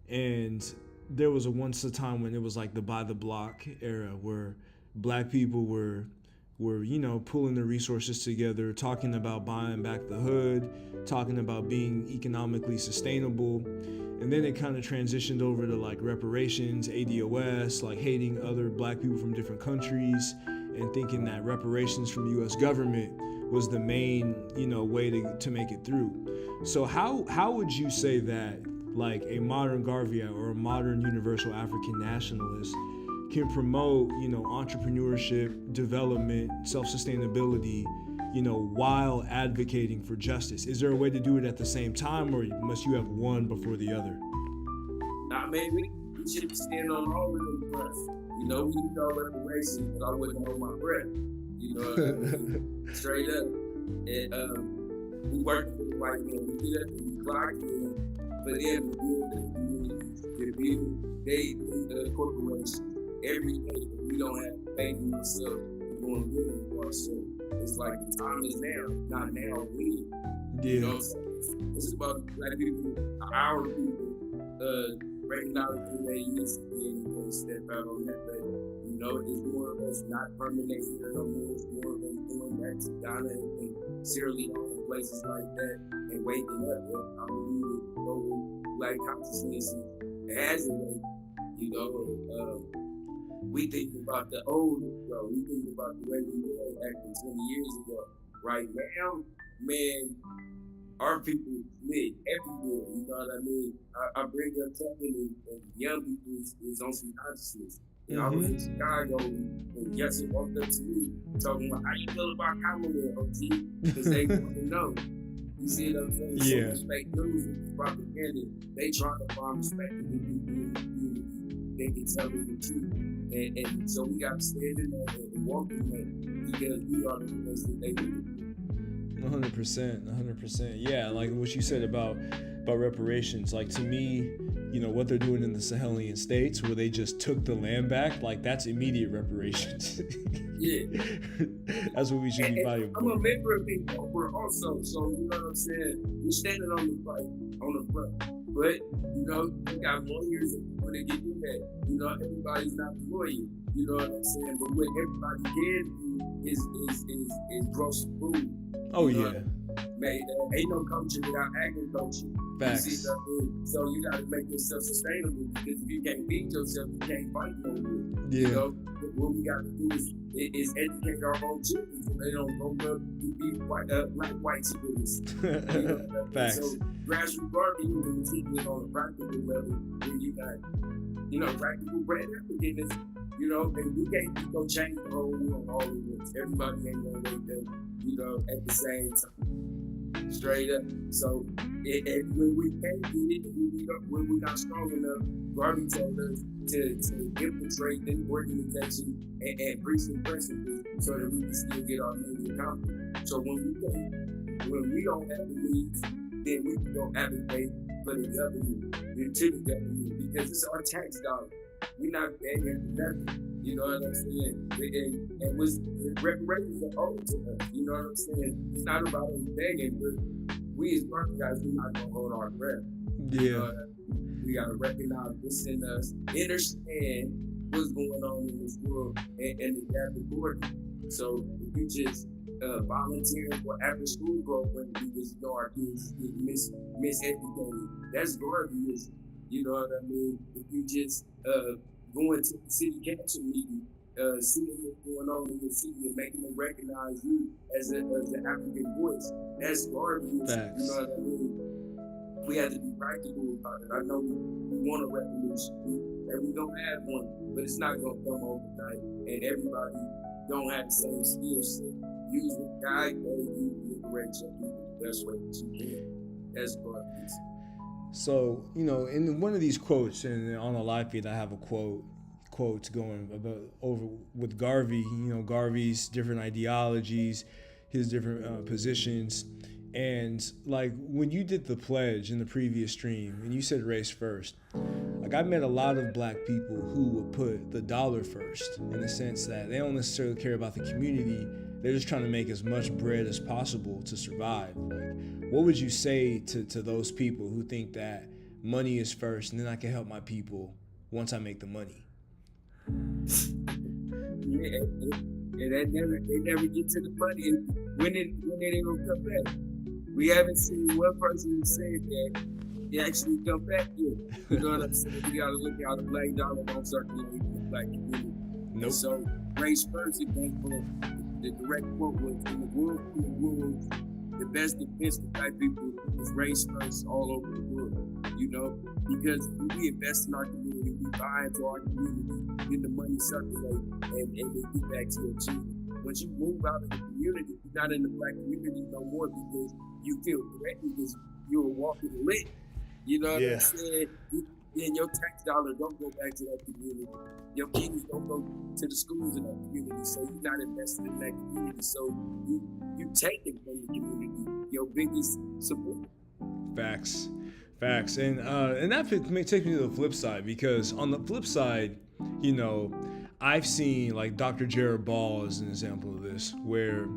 And there was once a time when it was like the by the block era where black people were you know, pulling the resources together, talking about buying back the hood, talking about being economically sustainable. And then it kind of transitioned over to like reparations, ADOS, like hating other black people from different countries and thinking that reparations from the US government was the main, you know, way to make it through. So how would you say that like a modern Garveyite or a modern universal African nationalist can promote, you know, entrepreneurship, development, self-sustainability, you know, while advocating for justice? Is there a way to do it at the same time, or must you have one before the other? Nah, man, we should stand on all of them breaths. You know, we need all reparations, but I wouldn't hold my breath. You know, straight up. And we work with the white man. We do that, we block them for them to build the communities, to build the corporations. Every day we don't have faith in ourselves, we're going to live for ourselves. It's like the time is now, not now, we. Yeah. You know, it's about black people, our people, recognize who they used to be and step out on that. But, you know, it's more of us not permanent here no more. It's more of us going back to Ghana and Sierra Leone and places like that and waking up. I believe global black consciousness has a way, you know. We think about the old ago. We think about the way we were acting 20 years ago. Right now, man, our people live everywhere. You know what I mean? I bring up something and young people is on some consciousness. You know, I was in Chicago and Jesse walked up to me talking about how you feel about Commonwealth, OT, because they want to know. You see what I'm saying? Yeah. So fake news and propaganda, they trying to find respect in the people in the community. They can tell us the truth. And so we got to stand in there and walk in there because we are the ones that they need. 100%. Yeah, like what you said about reparations. Like to me, you know, what they're doing in the Sahelian states where they just took the land back, like that's immediate reparations. Yeah. That's what we should be fighting for. I'm a member of Big Cobra also, so you know what I'm saying? We're standing on the fight, on the front. But, you know, you got lawyers and people that get in that. You know, everybody's not a lawyer. You know what I'm saying? But what everybody can do is grow some food. Oh, you yeah. Man, ain't no culture without agriculture. Facts. You see what I mean? So you got to make yourself sustainable because if you can't feed yourself, you can't fight no more. Yeah. You know, what we got to do is educate our own children so they don't grow up to be like white civilians. You know? Facts. So grassroots Garveyism is teaching on a practical level where you got, you know, practical brand Africans, you know, and we can't go change the whole world all at once. Everybody ain't gonna wake up, you know, at the same time. Straight up. So when we can't do it, when we're not strong enough, Garvey told us to infiltrate the organization and preach the principles so that we can still get our mission accomplished. So when we don't have the needs, then we can go advocate for the government, to the government, because it's our tax dollar. We're not begging for nothing. You know what I'm saying? And reparations are owed to us. You know what I'm saying? It's not about us begging, but we as black guys, we're not gonna hold our breath. Yeah. You know, we gotta recognize this in us, understand what's going on in this world, and adapt accordingly. So if you just volunteering for after school program because you know our kids get miseducated, that's Garveyism. You know what I mean? If you just going to the city council meeting seeing what's going on in your city and making them recognize you as an African voice. That's Garveyism. You know Facts. what I mean? We have to be practical about it. I know we want a revolution, and we don't have one, but it's not going to come overnight. And everybody don't have the same skill set. Use the guide that you the direction the best way that you can. That's Garveyism. So, in one of these quotes, and on the live feed, I have a quotes going about over with Garvey. Garvey's different ideologies, his different positions, and like when you did the pledge in the previous stream, and you said race first. Like I met a lot of black people who would put the dollar first, in the sense that they don't necessarily care about the community. They're just trying to make as much bread as possible to survive. Like, what would you say to those people who think that money is first, and then I can help my people once I make the money? Yeah, and they never get to the money. And when they gonna come back? We haven't seen one person who said that they actually come back here. You know what I'm saying? We gotta look at how the black dollar don't circulate in the black community. Nope. And so race first, it came from the direct quote was in the world, the best defense for black people is race first all over the world. Because we invest in our community, we buy into our community, then the money circulate and they get back to your children. Once you move out of the community, you're not in the black community no more because you feel threatened because you're walking lit. You know what I'm saying? Then your tax dollar don't go back to that community. Your kids don't go to the schools in that community, so you're not invested in that community. So you take it from the community, your biggest support. Facts. And that takes me to the flip side, because on the flip side, I've seen like Dr. Jared Ball as an example of this, where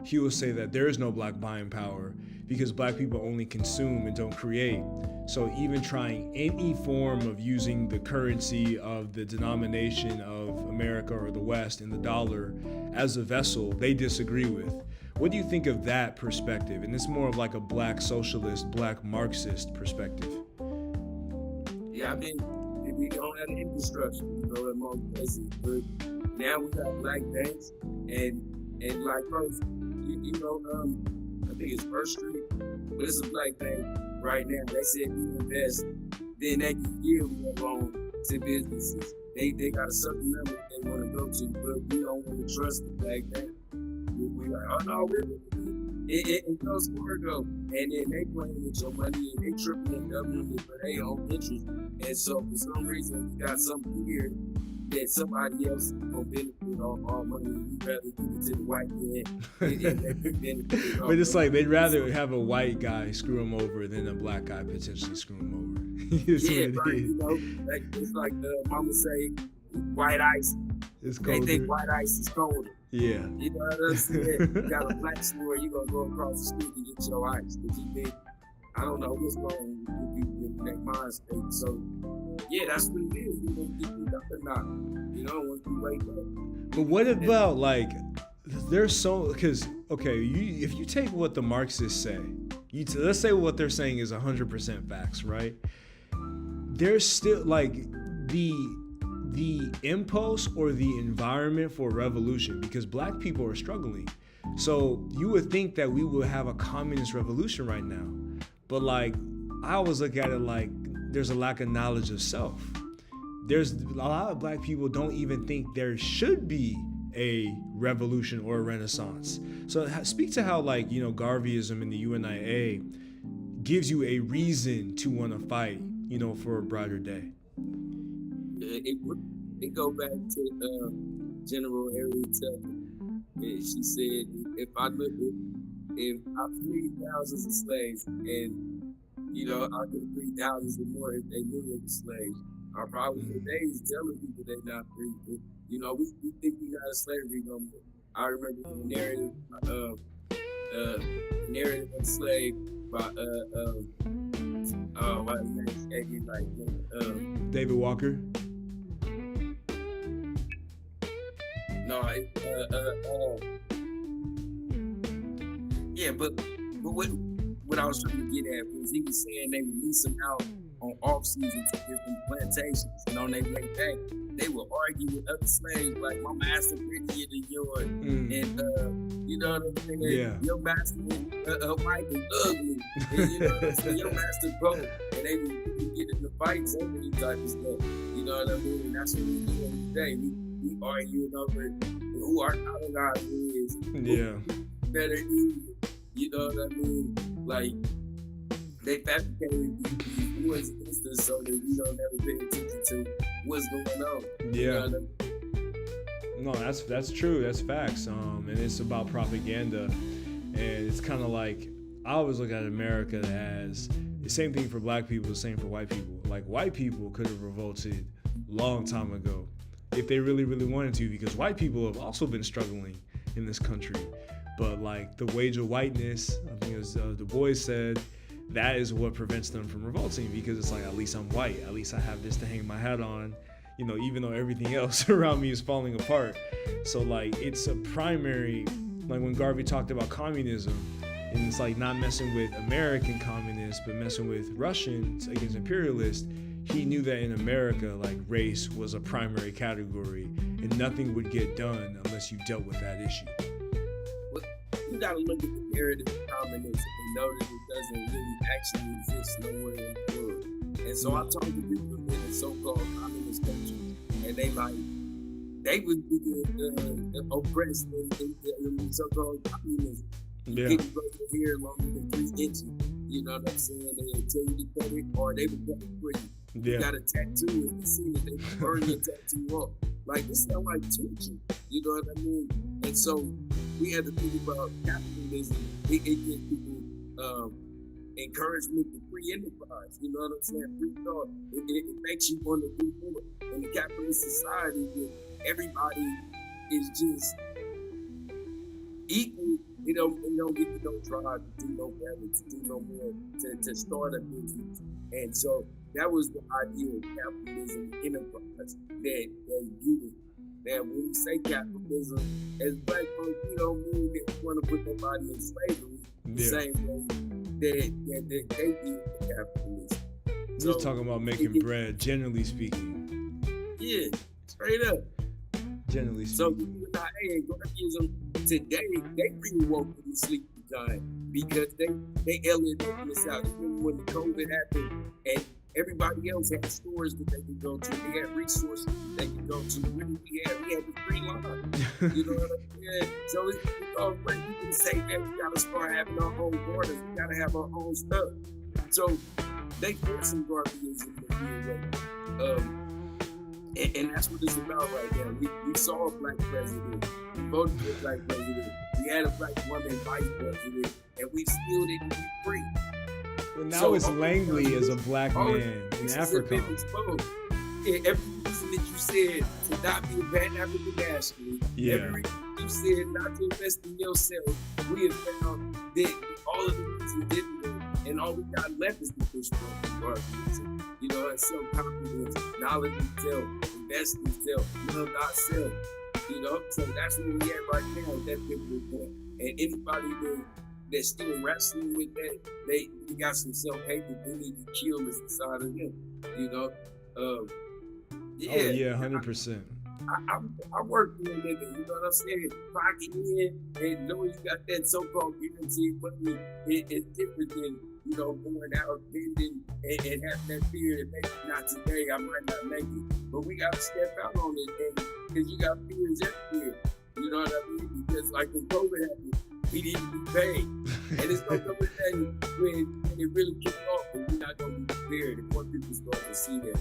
he will say that there is no black buying power because black people only consume and don't create. So even trying any form of using the currency of the denomination of America or the West and the dollar as a vessel, they disagree with. What do you think of that perspective? And it's more of like a black socialist, black Marxist perspective. Yeah, I mean, we don't have the infrastructure, in most places. But now we got black banks and like first, I think it's First Street, but it's a black bank right now. They said we invest, then they can give a loan to businesses. They got a certain number they want to go to, but we don't want to trust the black bank. We like, oh no, it goes Fargo, and then they playing with your money and they tripling doubling it for their own interest. And so for some reason you got something here that somebody else will benefit off our money. We'd rather give it to the white man. But it's like they'd rather have a white guy screw them over than a black guy potentially screw them over. Yeah, right. Like, it's like mama say, white ice. It's colder. They think white ice is colder. Yeah. You know what I'm saying? You got a black store, you gonna go across the street to get your ice. But you think, I don't know what's wrong with people in that mind state. So, yeah, that's what it is. You gonna get beat up or not. Once you wake up. But what about like, there's so, because, okay, if you take what the Marxists say, let's say what they're saying is 100% facts, right? There's still like the impulse or the environment for revolution, because black people are struggling. So you would think that we would have a communist revolution right now. But like, I always look at it like there's a lack of knowledge of self. There's a lot of black people don't even think there should be a revolution or a renaissance. So speak to how like, Garveyism and the UNIA gives you a reason to want to fight, for a brighter day. It go back to General Harriet Tubman. She said, if I freed thousands of slaves, and I could free thousands of more if they knew they were slaves, our problem today is telling people they're not free. But, we think we got a slavery no more. I remember the narrative of slave by what's his name? David Walker. No, yeah, but what I was trying to get at was he was saying they release them out on off season to different plantations, and on their way back, they would argue with other slaves like, my master prettier than yours, and you know what I'm saying? Yeah. Your master wife is ugly, and you know what I'm saying? Your master broke, and they would get in the fights over this type of stuff. You know what I mean? And that's what we do every day. We arguing over who our colonizer is. Yeah. Better is. You know what I mean? Like, they fabricated these wars against us so that we don't ever pay attention to what's going on. Yeah. You know what I mean? No, that's true. That's facts. And it's about propaganda, and it's kind of like, I always look at America as the same thing for black people, the same for white people. Like, white people could have revolted long time ago if they really, really wanted to, because white people have also been struggling in this country. But like the wage of whiteness, I think as Du Bois said, that is what prevents them from revolting, because it's like, at least I'm white, at least I have this to hang my hat on, you know, even though everything else around me is falling apart. So like, it's a primary, like when Garvey talked about communism, and it's like not messing with American communists, but messing with Russians against imperialists, he knew that in America, like, race was a primary category, and nothing would get done unless you dealt with that issue. You gotta look at the narrative of communism and know that it doesn't really actually exist nowhere in the world. And so I talk to people in the so-called communist countries, and they would be oppressed in the so-called communism. Yeah. People go to hair longer than 3 inches. You know what I'm saying? They would tell you to cut it, or they would cut it for you. Yeah. You got a tattoo, and you see that they burn your tattoo off. Like, this sound like torture. You know what I mean? And so we had to think about capitalism. It gives people encouragement to free enterprise. You know what I'm saying? Free thought. It makes you want to do more. In the capitalist society, where everybody is just equal, they don't get no drive to do no better, to do no more, to start a business. And so that was the idea of capitalism and enterprise that you. That when we say capitalism, as black folks, we don't mean that we want to put nobody in slavery the same way that they do with capitalism. We're just talking about making bread, generally speaking. Yeah, straight up. Generally speaking. So you and I and Garveyism today, they really woke up in sleep time because they alienated this out. Even when the COVID happened and everybody else had stores that they could go to. They had resources that they could go to. What did we have? We had the free line. You know what I'm saying? So it's great. We can say that we got to start having our own borders. We got to have our own stuff. So they put some Garveyism in the way. And that's what it's about right now. We saw a black president. We voted for a black president. We had a black woman vice president. And we still didn't get free. Well, now it's Langley as a black man in Africa. Every reason that you said to not be a Pan-African nationalist, every reason you said not to invest in yourself, we have found that all of the reasons didn't work, and all we got left is the push for you know, self-confidence, knowledge of self, invest in self, love thyself. You know, so that's where we at right now at that pivotal point. And anybody that's still wrestling with that, they got some self-hate that they need to kill this inside of them, you know? Yeah. Oh, yeah, 100%. I work for a nigga, you know what I'm saying? Clocking in and knowing you got that so-called guaranteed money is different than, you know, going out, bending, and having that fear that maybe not today, I might not make it. But we got to step out on this thing because you got fears everywhere. You know what I mean? Because like when COVID happened, we didn't be paid. And it's going to come a day when it really kicks off and we're not going to be prepared. And more people start to see that.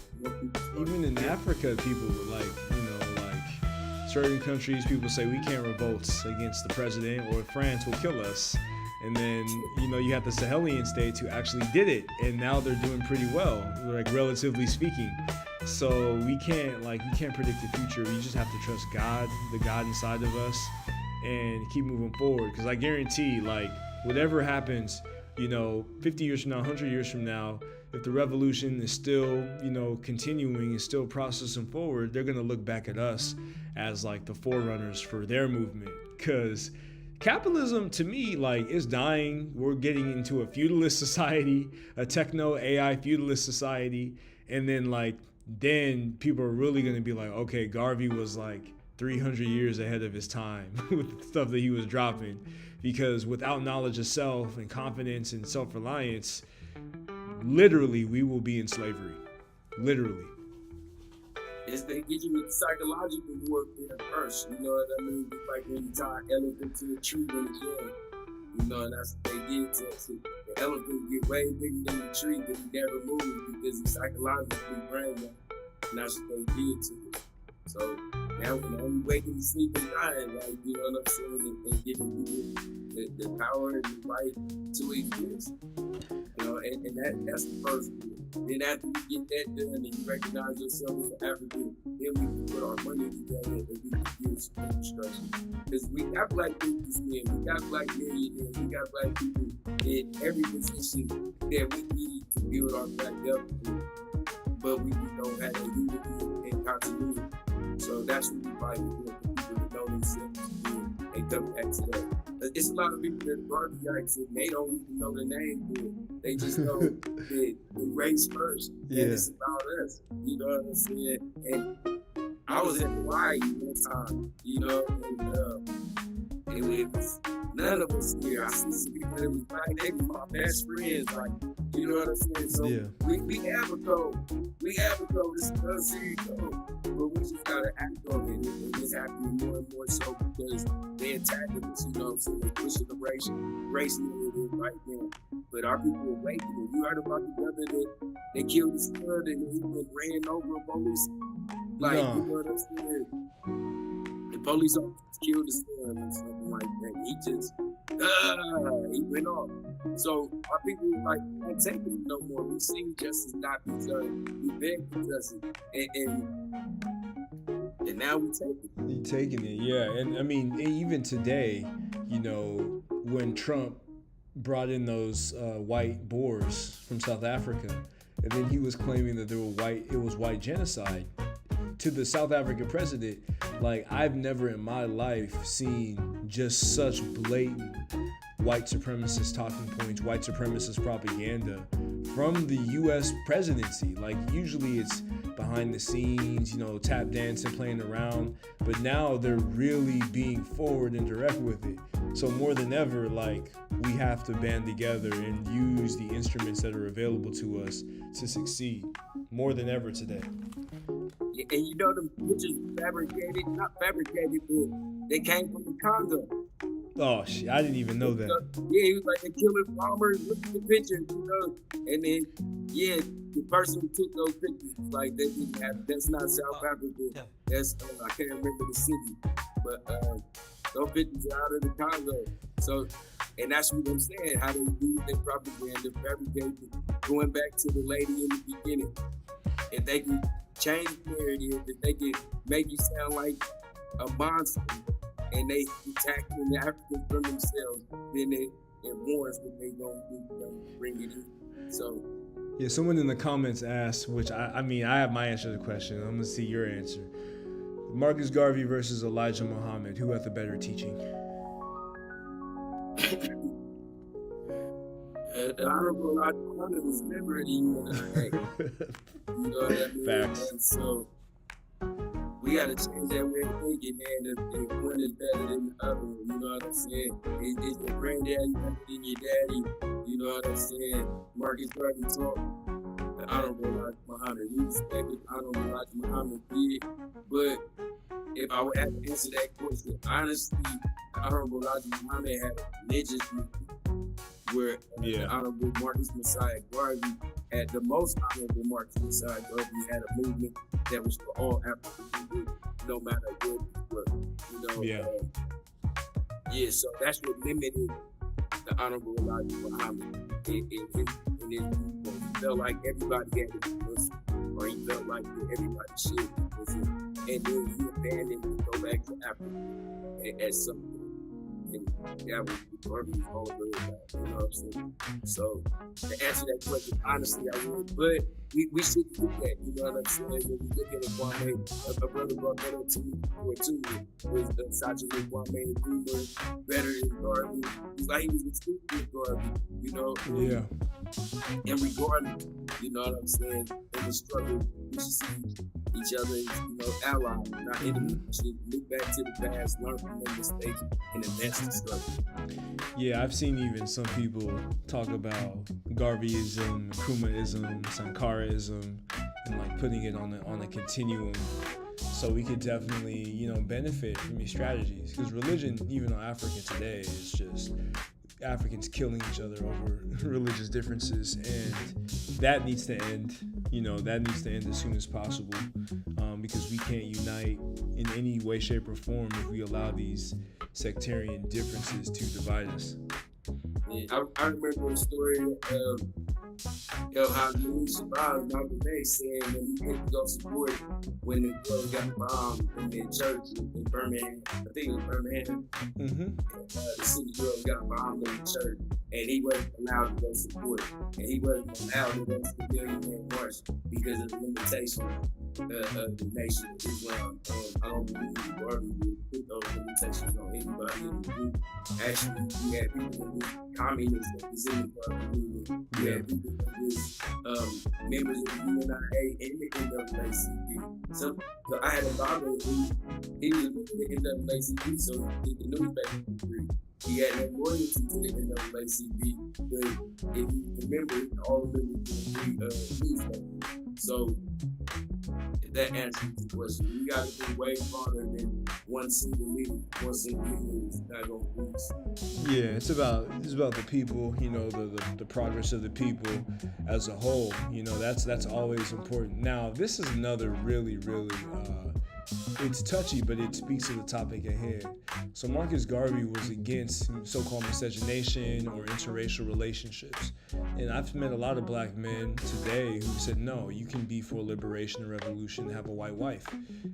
Even in Africa, people like, you know, like certain countries, people say we can't revolt against the president or France will kill us. And then, you know, you have the Sahelian states who actually did it. And now they're doing pretty well, like relatively speaking. So you can't predict the future. You just have to trust God, the God inside of us, and keep moving forward. Because I guarantee, like, whatever happens, you know, 50 years from now, 100 years from now, if the revolution is still, you know, continuing and still processing forward, they're going to look back at us as like the forerunners for their movement. Because capitalism to me, like, is dying. We're getting into a feudalist society, a techno AI feudalist society, and then people are really gonna be like, okay, Garvey was like 300 years ahead of his time with the stuff that he was dropping, because without knowledge of self and confidence and self-reliance, literally we will be in slavery, literally. Is they get you with psychological warfare first, you know what I mean? It's like when you tie an elephant to a tree in the jail, you know, and that's what they did to us. The elephant get way bigger than the tree, but he never moved because he's psychologically brainwashed, and that's what they did to us. So now we waking to sleep and dying, like, you know what I'm saying, and giving people the power and the right to exist. You know, and that's the first one. Then after you get that done and you recognize yourself as an African, then we can put our money together and we can build some infrastructure. Because we got black businessmen, we got black millionaires, we got black people in every position that we need to build our black government. But we just don't have the unity and continuity. So that's what we fight for, people that know themselves and come back to that. It's a lot of people that are Garveyites and they don't even know the name for it. They just know that the race first. Yeah. And it's about us. You know what I'm saying? And I was in Hawaii one time, you know, and it was none of us here. I see some people that was black, they were my best friends, like, you know what I'm saying? So we have a code. We have a code. This is a serious code. But we just gotta act on it. And it's happening more and more so because they attacking us, you know what I'm saying? They're pushing the race narrative right now. But our people are waking. You heard about the brother that they killed his son and he was ran over a police. Like, you know what I'm saying? The police officers killed his son or something like that. He just, he went off. So our people like not taking it no more. We see justice not be done. We beg for justice, and now we take it. You taking it, yeah. And I mean, even today, you know, when Trump brought in those white Boers from South Africa, and then he was claiming that it was white genocide. To the South African president, like, I've never in my life seen just such blatant white supremacist talking points, white supremacist propaganda from the U.S. presidency. Like, usually it's behind the scenes, you know, tap dancing, playing around, but now they're really being forward and direct with it. So more than ever, like, we have to band together and use the instruments that are available to us to succeed more than ever today. And you know, the pictures not fabricated, but they came from the Congo. Oh, shit, I didn't even know that. Yeah, he was like, they're killing farmers, look at the pictures, you know. And then, yeah, the person who took those pictures, like, they didn't have, that's not South Africa. That's, I can't remember the city. But those pictures are out of the Congo. So, and that's what I'm saying, how they do their propaganda, fabricated, going back to the lady in the beginning. If they can change the narrative, if they can make you sound like a monster, and they attacking the Africans from themselves, then it warns that they gonna bring it in. So yeah, someone in the comments asked, which I mean, I have my answer to the question. I'm gonna see your answer. Marcus Garvey versus Elijah Muhammad, who had the better teaching? The Honorable Elijah Muhammad was never in you know what I mean? Facts. And so we gotta change that way of thinking, man. If one is better than the other, you know what I'm saying? Is your granddaddy better than your daddy? You know what I'm saying? Marcus Garvey taught the Honorable Elijah Muhammad. We respected Honorable Elijah Muhammad did, but if I would have to answer that question, honestly, the Honorable Elijah Muhammad had a religious movement where the Honorable Marcus Messiah Garvey had the most Honorable Marcus Messiah Garvey had a movement that was for all African people, no matter where you were, you know. So that's what limited the Honorable Elijah Muhammad. He felt like everybody had to be Muslim, or he felt like everybody should be Muslim, and then he abandoned to go back to Africa at some point. and that was the Garvey's whole good about, you know what I'm saying? So to answer that question, honestly, I would, but we should do that, you know what I'm saying? When we look at it, Kwame, a brother brought that up to me before too, was Sajid Kwame and Kuma better than Garvey. It's like he was a student with Garvey, you know? Yeah. And regardless, you know what I'm saying, in the struggle, we should see each other as, you know, allies, not enemies. We should look back to the past, learn from their mistakes, and advance the struggle. Yeah, I've seen even some people talk about Garveyism, Kumaism, Sankaraism, and like putting it on a continuum. So we could definitely, you know, benefit from these strategies, because religion, even on Africa today, is just Africans killing each other over religious differences, and that needs to end. You know, that needs to end as soon as possible, because we can't unite in any way, shape, or form if we allow these sectarian differences to divide us. Yeah, I remember a story of how Louis survived Malcolm X saying when he went to go support when the girl got bombed in the church in Birmingham. I think it was Birmingham. The city girl got bombed in the church, and he wasn't allowed to go support. And he wasn't allowed to go to the Million Man March because of the limitation of the nation of Islam. I don't believe Garvey would put those limitations on anybody in the group. Actually, we had people who were communists that was in the Garvey movement. We had people who was members of the UNIA and the NAACP. So I had a father who he was a member of the NAACP, so he did the newspaper degree. He had no loyalty to the NAACP, but if you remember, all of them were newspaper. So that answers the question. We got to be way farther than one single leader. One single leader is not going to lose. Yeah, it's about the people. You know, the progress of the people as a whole. You know, that's always important. Now, this is another really it's touchy, but it speaks to the topic at hand. So Marcus Garvey was against so-called miscegenation or interracial relationships. And I've met a lot of black men today who said, no, you can be for liberation and revolution, have a white wife,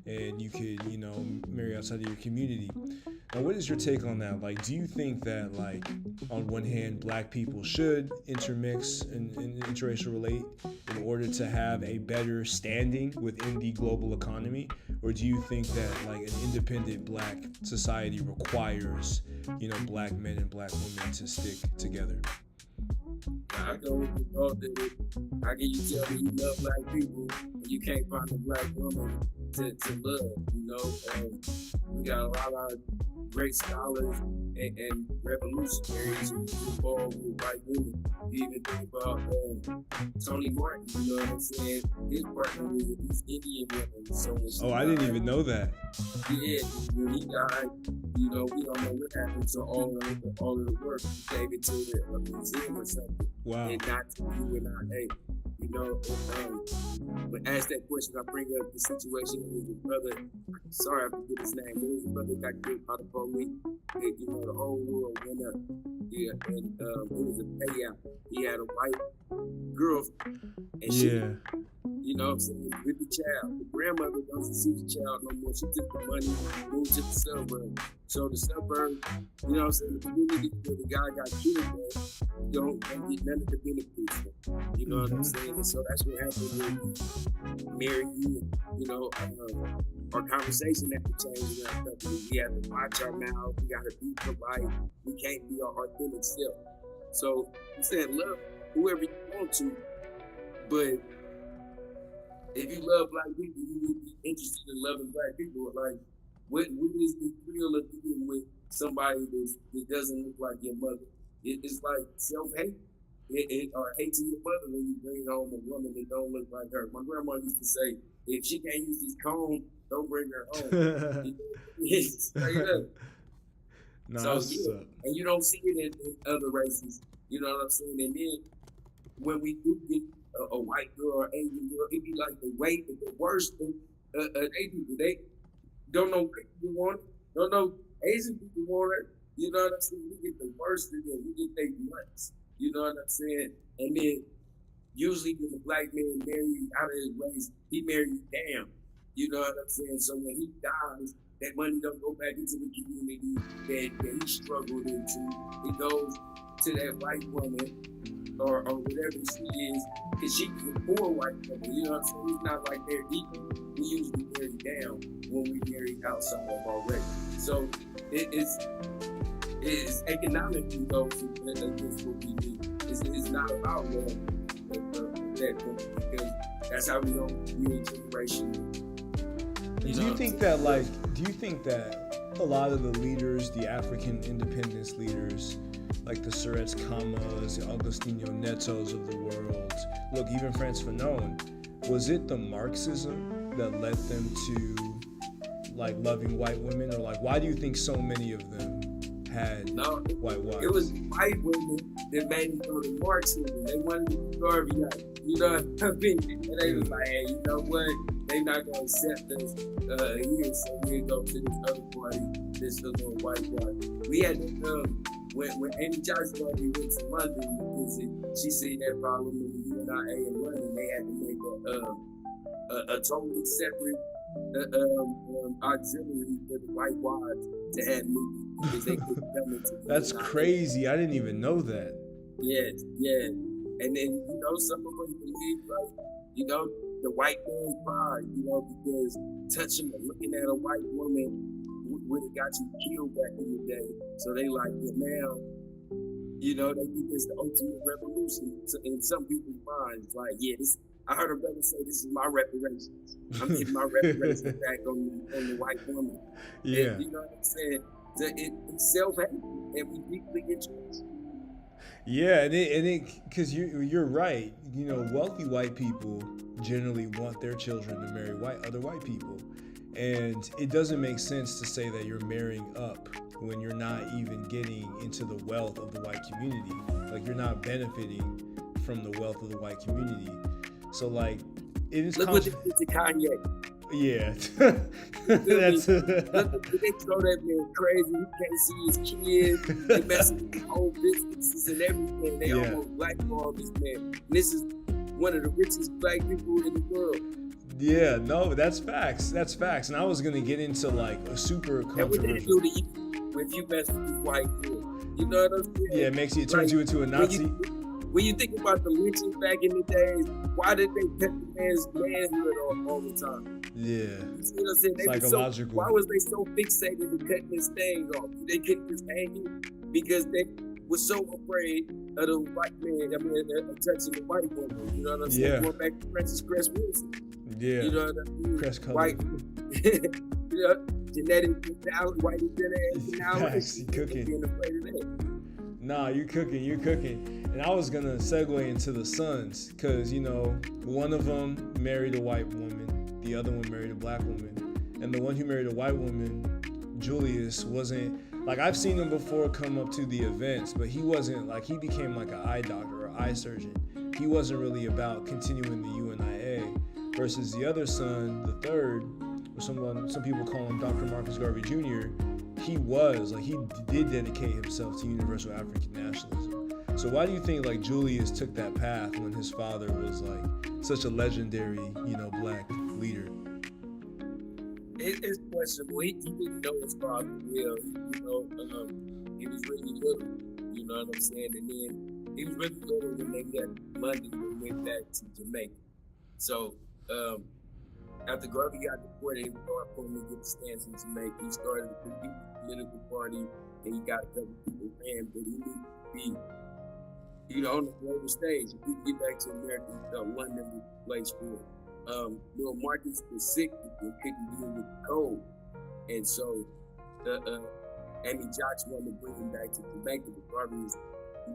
and you could, you know, marry outside of your community. Now, what is your take on that? Like, do you think that, like, on one hand, black people should intermix and interracial relate in order to have a better standing within the global economy? Or do you think that, like, an independent black society requires, you know, black men and black women to stick together? I go with the thought that how can you tell me you love black people and you can't find a black woman to love, you know? We got a lot of great scholars and revolutionaries who involved with white women. You even think about Tony Martin, you know what I'm saying? His partner was an East Indian woman. So I didn't even know that. Yeah, when he died, you know, we don't know what happened to all of the work. He gave it to a museum or something. Wow. And not to you and I. Hey, you know, when asked that question, I bring up the situation with his brother. Sorry, I forget his name. But his brother got killed by the police. And, you know, the whole world went up. Yeah, and it was a payout. He had a white girlfriend. And she, you know what I'm saying, with the child. The grandmother doesn't see the child no more. She took the money, moved to the suburbs. So the suburbs, you know what I'm saying, the community where the guy got killed, man, don't get none of the benefits. You know what I'm saying? And so that's what happened when we married you. You know, our conversation had to change in our company. We have to watch our mouths. We got to be polite. We can't be our authentic self. So you said love whoever you want to, but if you love black people, you need to be interested in loving black people. Like, what is the thrill of dealing with somebody that doesn't look like your mother? It's like self-hate. Or hating your mother when you bring home a woman that don't look like her. My grandma used to say, if she can't use this comb, don't bring her home. Straight up. No, so, yeah. And you don't see it in other races. You know what I'm saying? And then when we do get a white girl or Asian girl, it be like the weight of the worst thing. Asian people, they don't know white people want it. Don't know Asian people want it. You know what I'm saying? We get the worst of them. We get their nuts. You know what I'm saying? And then usually when a black man marries out of his race, he marries down. You know what I'm saying? So when he dies, that money don't go back into the community that he struggled into. It goes to that white woman or whatever she is, because she was a poor white woman. You know what I'm saying? It's not like they're equal. We usually marry down when we marry outside of already. So it's economically goes against what we need. It's not about love at that point, because that's how we don't build generation. Do you think that a lot of the leaders, the African independence leaders, like the Surets Kamas, the Agostinho Netos of the world, look, even Frantz Fanon, was it the Marxism that led them to like loving white women, or like why do you think so many of them had white wives? It was white women that made them go to Marxism. They wanted to be Garveyism. You know what I mean? And they was like, hey, you know what? They're not gonna accept us here, so we'll go to this other party, this little white party. We had to when Amy Johnson went to London to visit, she seen that problem in the UNIA in London. They had to make a totally separate auxiliary for the white wives to have meetings because they couldn't come into the That's UNIA. crazy. I didn't even know that. Yes, yeah. And then, you know, some of us believe, like, you know, the white man's pride, you know, because touching or looking at a white woman would have got you killed back in the day. So they like it now. You know, they think it's the ultimate revolution in some people's minds. Like, yeah, this. I heard a brother say, "This is my reparations. I'm getting my reparations back on the white woman." Yeah, and, you know what I'm saying? It's self-hate, and we deeply interested. yeah, and it, because you're right. You know, wealthy white people generally want their children to marry other white people. And it doesn't make sense to say that you're marrying up when you're not even getting into the wealth of the white community. Like, you're not benefiting from the wealth of the white community. So, like, it is. Look what they did to Kanye. Yeah. That's look, they throw that man crazy. He can't see his kids. They messing with whole businesses and everything. They almost blackball this man. And this is one of the richest black people in the world. Yeah, no, that's facts. That's facts. And I was gonna get into like a super controversial. What they do to you if you mess with this white girl? You know what I'm saying? Yeah, it turns you into a Nazi. When you think about the lynchings back in the days, why did they cut the man's manhood off all the time? Yeah. You see what I'm saying? Psychological. Why was they so fixated with cutting his thing off? They couldn't just hang it because they were so afraid of the white man. I mean, touching the white woman. You know what I'm saying? Yeah. Going back to Francis Cress Wilson. Yeah. You know what I mean? Cress color. White. You know, genetic white Facts, you cooking. Being afraid of that. Nah, you're cooking. And I was gonna segue into the sons, cause you know, one of them married a white woman, the other one married a black woman, and the one who married a white woman, Julius, wasn't like, I've seen him before come up to the events, but he wasn't like, he became like an eye doctor or eye surgeon. He wasn't really about continuing the UNIA, versus the other son, the third, or some people call him Dr. Marcus Garvey Jr. He did dedicate himself to universal African nationalism. So why do you think like Julius took that path when his father was like such a legendary, you know, black leader? It's questionable. He didn't know his father well. He was really little. You know what I'm saying? And then he was really little when they left London and went back to Jamaica. So after Garvey got deported, it was hard for him to get a stance in Jamaica. He started a political party, and he got a couple people ran, but he needed to be, you know, on the global stage. If he could get back to America, London was the place for him. Marcus was sick and couldn't deal with the cold, and so Amy Johnson wanted to bring him back to Jamaica, but Garvey was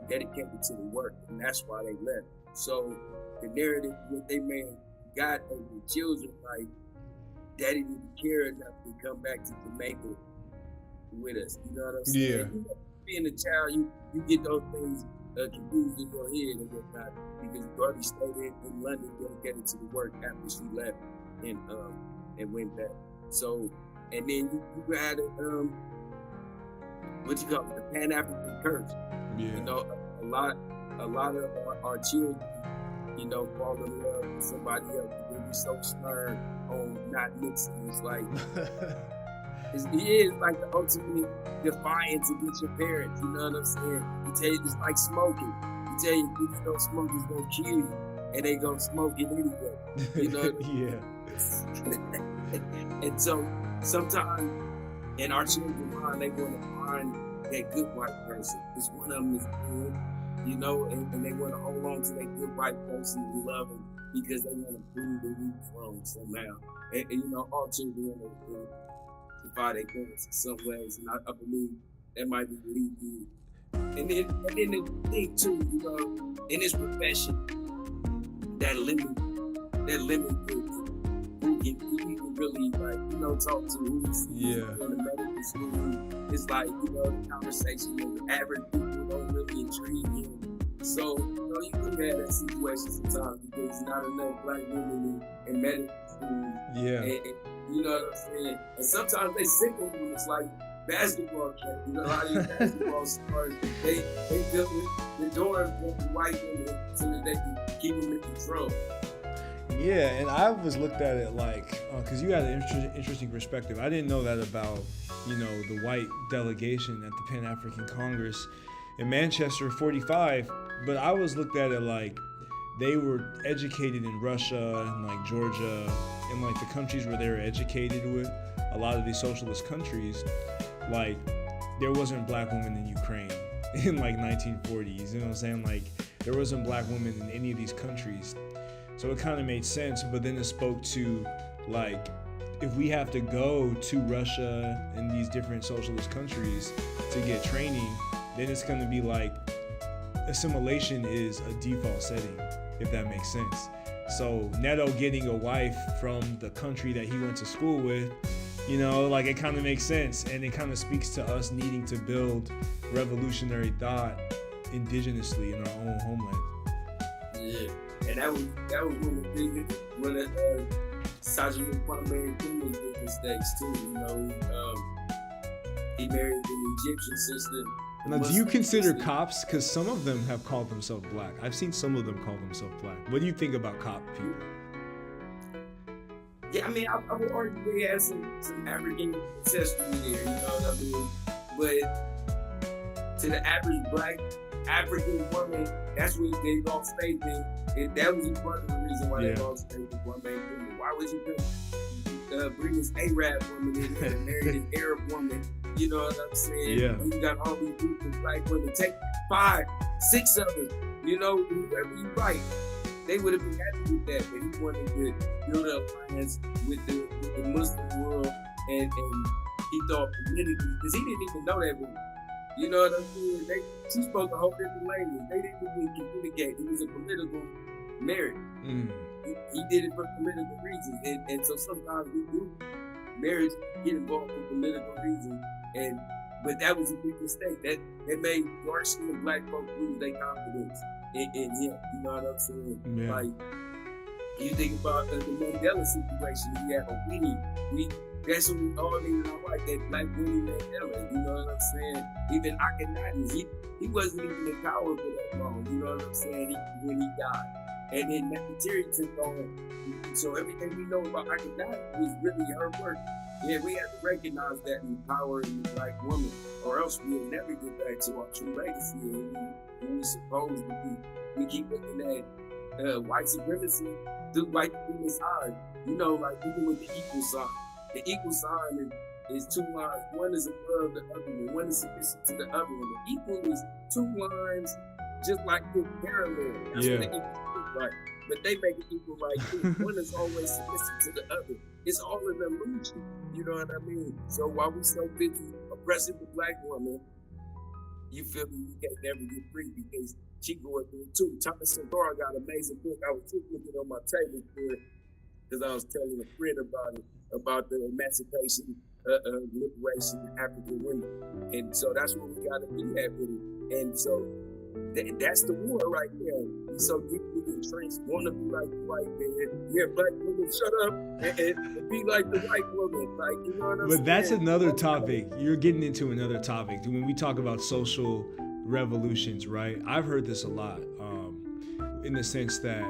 dedicated to the work, and that's why they left. So the narrative that they got over the children, like, Daddy didn't care enough to come back to Jamaica with us. You know what I'm saying? Yeah. You know, being a child, you get those things confused in your head and whatnot, because Garvey stayed in London dedicated to the work after she left and went back. So, and then you had what you call it, the Pan-African curse. Yeah. You know, a lot of our children, you know, fall in love with somebody else. They be so stern on not mixing. It's like He is like the ultimate defiance against your parents. You know what I'm saying? He tell you it's like smoking. He tell you if you don't smoke, it's gonna kill you, and they gonna smoke it anyway. You know? Yeah. And so sometimes in our children's mind, they want to find that good white person. Because one of them is good, you know, and they want to hold on to that good white person and love them because they want to prove that we wrong somehow. And you know, all children want to defy their parents in some ways, and I believe that might be what he did. And then the thing too, you know, in this profession, that limit who can really, like, you know, talk to who's in the medical school. It's like, you know, the conversation with the average people don't really intrigue him. So, you know, you can have that situation sometimes because there's not enough black women in medical school. Yeah. And you know what I'm saying? And sometimes they sick of them. It's like basketball camp. You know, a lot of these basketball stars, they built the doors for the white women so that they can keep them in control. Yeah, and I always looked at it like, because you had an interesting perspective. I didn't know that about, you know, the white delegation at the Pan-African Congress in Manchester 45, but I always looked at it like they were educated in Russia and like Georgia and like the countries where they were educated with, a lot of these socialist countries, like there wasn't black women in Ukraine in like 1940s, you know what I'm saying? Like there wasn't black women in any of these countries. So it kind of made sense, but then it spoke to, like, if we have to go to Russia and these different socialist countries to get training, then it's going to be like assimilation is a default setting, if that makes sense. So Neto getting a wife from the country that he went to school with, you know, like it kind of makes sense, and it kind of speaks to us needing to build revolutionary thought indigenously in our own homeland. Yeah. And that was one of the things when Sergeant Kwame Nkrumah did mistakes too. You know, he married an Egyptian sister. Now, do you consider cops? Because some of them have called themselves black. I've seen some of them call themselves black. What do you think about cop people? Yeah, I mean, I would argue they have some African ancestry there. You know what I mean? But to the average black African woman, that's what they lost faith in. And that was part of the reason why they lost faith in Kwame Nkrumah. Why would you bring this Arab woman in here and marry an Arab woman? You know what I'm saying? Yeah. And you got all these beautiful black women. Take 5, 6 of them. You know, whoever you like. They would have been happy with that, but he wanted to build an alliance with the Muslim world, and he thought politically, because he didn't even know that woman. You know what I'm saying? She spoke a whole different language. They didn't even communicate. It was a political marriage. He did it for political reasons. And so sometimes we do marriage get involved for political reasons. But that was a big mistake. That made dark-skinned black folks lose their confidence in him. You know what I'm saying? Yeah. Like, you think about the Mandela situation. We have a Winnie. That's what we all need to know, like that black Winnie Mandela. You know what I'm saying? Even Akhenaten, he wasn't even in power for that long. You know what I'm saying? When he died. And then Nefertiti took on. So everything we know about Akhenaten was really her work. Yeah, we have to recognize that in power in the black woman, or else we'll never get back to our true legacy and who we're supposed to be. We keep looking at white supremacy through white people's eyes. You know, like even with the equal sign. The equal sign is 2 lines. One is above the other one. One is submissive to the other one. The equal is 2 lines, just like the parallel. That's what the equal look like. But they make it equal like this. One is always submissive to the other. It's all an illusion. You know what I mean? So while we so busy oppressing the black woman, you feel me? You can't never get free because she going through it too. Thomas Sankara got an amazing book. I was just looking on my table for it because I was telling a friend about the emancipation, liberation of African women. And so that's what we got to be at with it. And so that's the war right there. We so deeply entrenched, want to be like the white man. Yeah, black women, shut up and be like the white woman. Like, you know what I'm saying? But that's another topic. You're getting into another topic. When we talk about social revolutions, right? I've heard this a lot in the sense that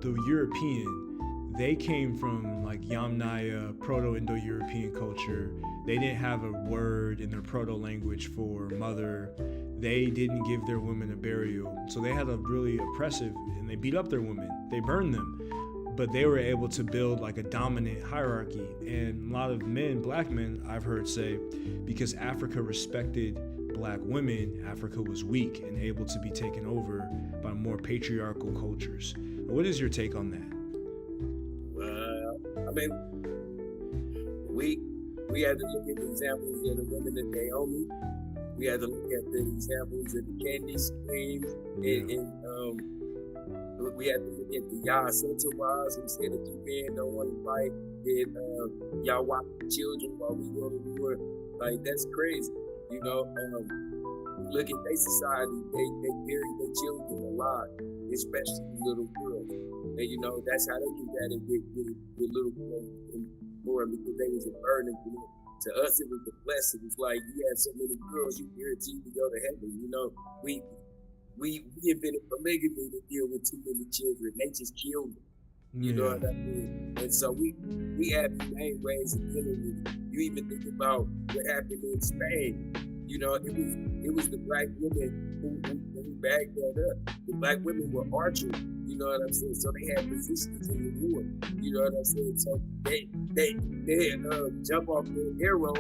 the European, they came from like Yamnaya, Proto-Indo-European culture. They didn't have a word in their proto-language for mother. They didn't give their women a burial. So they had a really oppressive, and they beat up their women. They burned them. But they were able to build like a dominant hierarchy. And a lot of men, black men, I've heard say, because Africa respected black women, Africa was weak and able to be taken over by more patriarchal cultures. What is your take on that? I mean, we had to look at the examples of the women that Naomi. We had to look at the examples of the Candace Queens, and we had to look at the y'all center wives who said that you men don't want to fight, that y'all watch the children while we go to war. Like, that's crazy. You know, look at their society, they bury their children alive, especially little girls. And you know, that's how they do that with little girls more, because they was a burden for them. To us, it was a blessing. It's like you had so many girls, you guaranteed to go to heaven. You know, we invented polygamy to deal with too many children. They just killed them. You know what I mean? And so we have humane ways of dealing with it. You even think about what happened in Spain. You know, it was the black women who bagged that up. The black women were archers. You know what I'm saying? So they had resistance in the war. You know what I'm saying? So they had jump off the arrow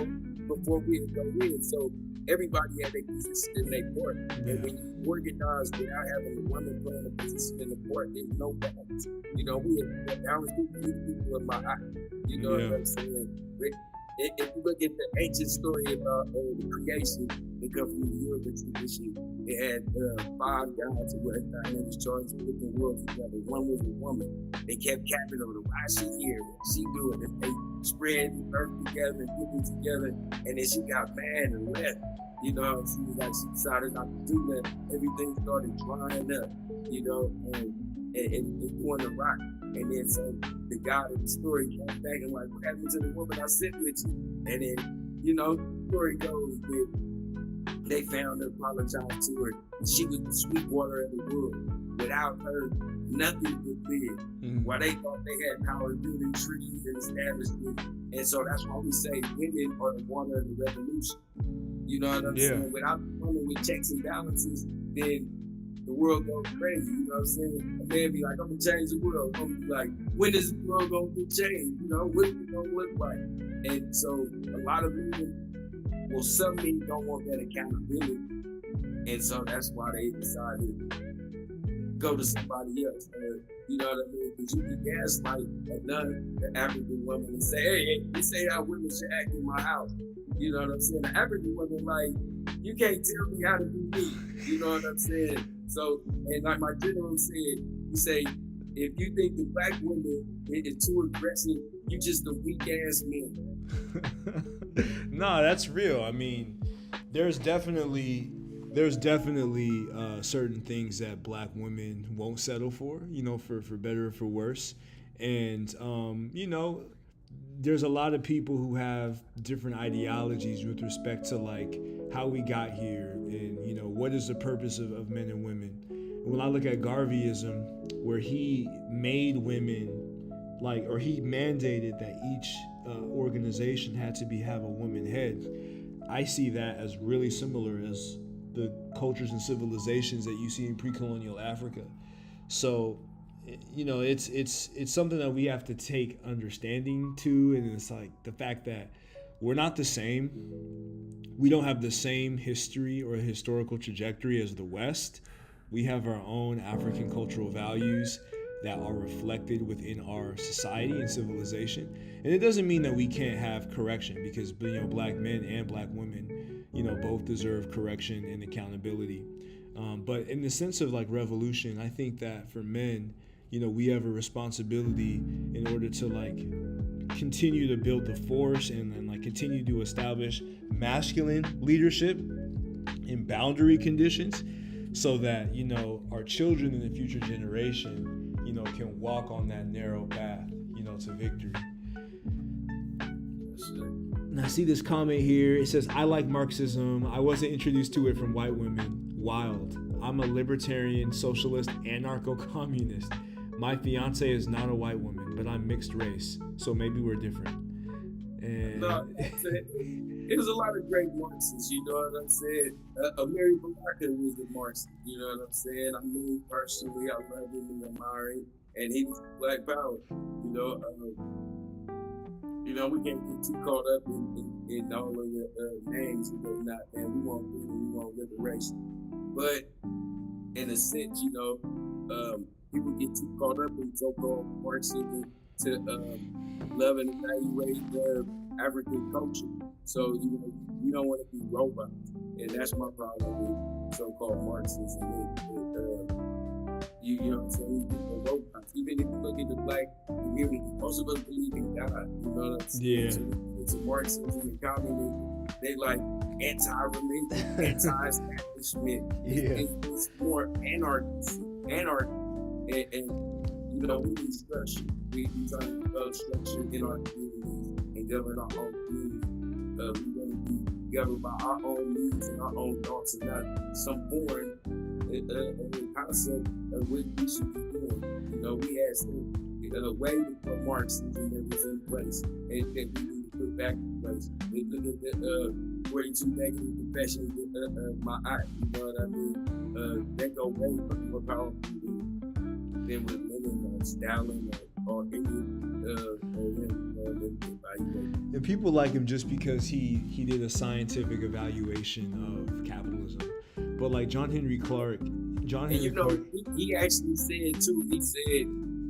before we would go in. So everybody had a position in their court. And when you organize without having a woman playing a position in the court, there's no balance. You know, I was people in my eye. You know what I'm saying? If you look at the ancient story about the creation, it comes from the European tradition. It had 5 gods or whatnot, and they was charged to put the world together. One was a woman. They kept capping on her. Why she here? What she doing? And they spread the earth together and put it together, and then she got mad and left. You know, she was like, she decided not to do that. Everything started drying up, you know, and going to rock. And then so the God of the story came back and like, what happened to the woman I sent with you? And then, you know, the story goes that they found her, apologized to her. She was the sweet water of the world. Without her, nothing would live. Mm-hmm. While they thought they had power building trees and establishments. And so that's why we say women are the water of the revolution. You know what I'm saying? Without the woman with checks and balances, then the world goes crazy, you know what I'm saying? A man be like, I'm gonna change the world. I'm gonna be like, when is the world gonna be changed? You know, what is it gonna look like? And so a lot of men, well, some men don't want that accountability. And so that's why they decided to go to somebody else. You know what I mean? Because you can gaslight the African woman and say, hey, this ain't how women should act in my house. You know what I'm saying? The African woman, like, you can't tell me how to do me. You know what I'm saying? So, and like my general said, you say, if you think the black woman is too aggressive, you just a weak ass man. No, that's real. I mean, there's definitely certain things that black women won't settle for, you know, for better or for worse. And, you know, there's a lot of people who have different ideologies with respect to like how we got here and, you know, what is the purpose of men and women. And when I look at Garveyism, where he made women like, or he mandated that each organization had to have a woman head, I see that as really similar as the cultures and civilizations that you see in pre-colonial Africa. So, you know, it's something that we have to take understanding to, and it's like the fact that we're not the same. We don't have the same history or historical trajectory as the West. We have our own African cultural values that are reflected within our society and civilization. And it doesn't mean that we can't have correction, because, you know, black men and black women, you know, both deserve correction and accountability. But in the sense of like revolution, I think that for men, you know, we have a responsibility in order to like continue to build the force and like continue to establish masculine leadership in boundary conditions, so that, you know, our children in the future generation, you know, can walk on that narrow path, you know, to victory. And I see this comment here. It says, I like Marxism. I wasn't introduced to it from white women. Wild. I'm a libertarian, socialist, anarcho-communist. My fiance is not a white woman, but I'm mixed race, so maybe we're different. No, And it was a lot of great Marxists, you know what I'm saying? Mary Baraka was the Marxist, you know what I'm saying? I knew him personally, I love him and admire him, and he was Black Power, you know. We can't get too caught up in all of the names and whatnot, man. We want liberation. But in a sense, people get too caught up in so-called Marxism to love and evaluate African culture. So you don't want to be robots, and that's my problem with so-called Marxism. You know what I'm saying? We're robots. Even if you look at the Black community, most of us believe in God. You know what I'm saying? Yeah. It's a Marxism and communism. They like anti-religion, anti-establishment. It's more anarchy. And we need structure. We try to develop structure in our communities and govern our own communities. We want to be governed by our own needs and our own thoughts and not some foreign concept of what we should be doing. We had some way before Marxism was in place, and we need to put back in place. We look at the 42 negative confessions of my aunt, you know what I mean? That go way more powerful than with Lenin or Stalin or any and people like him just because he did a scientific evaluation of capitalism. But like John Henry Clark, he actually said too. He said,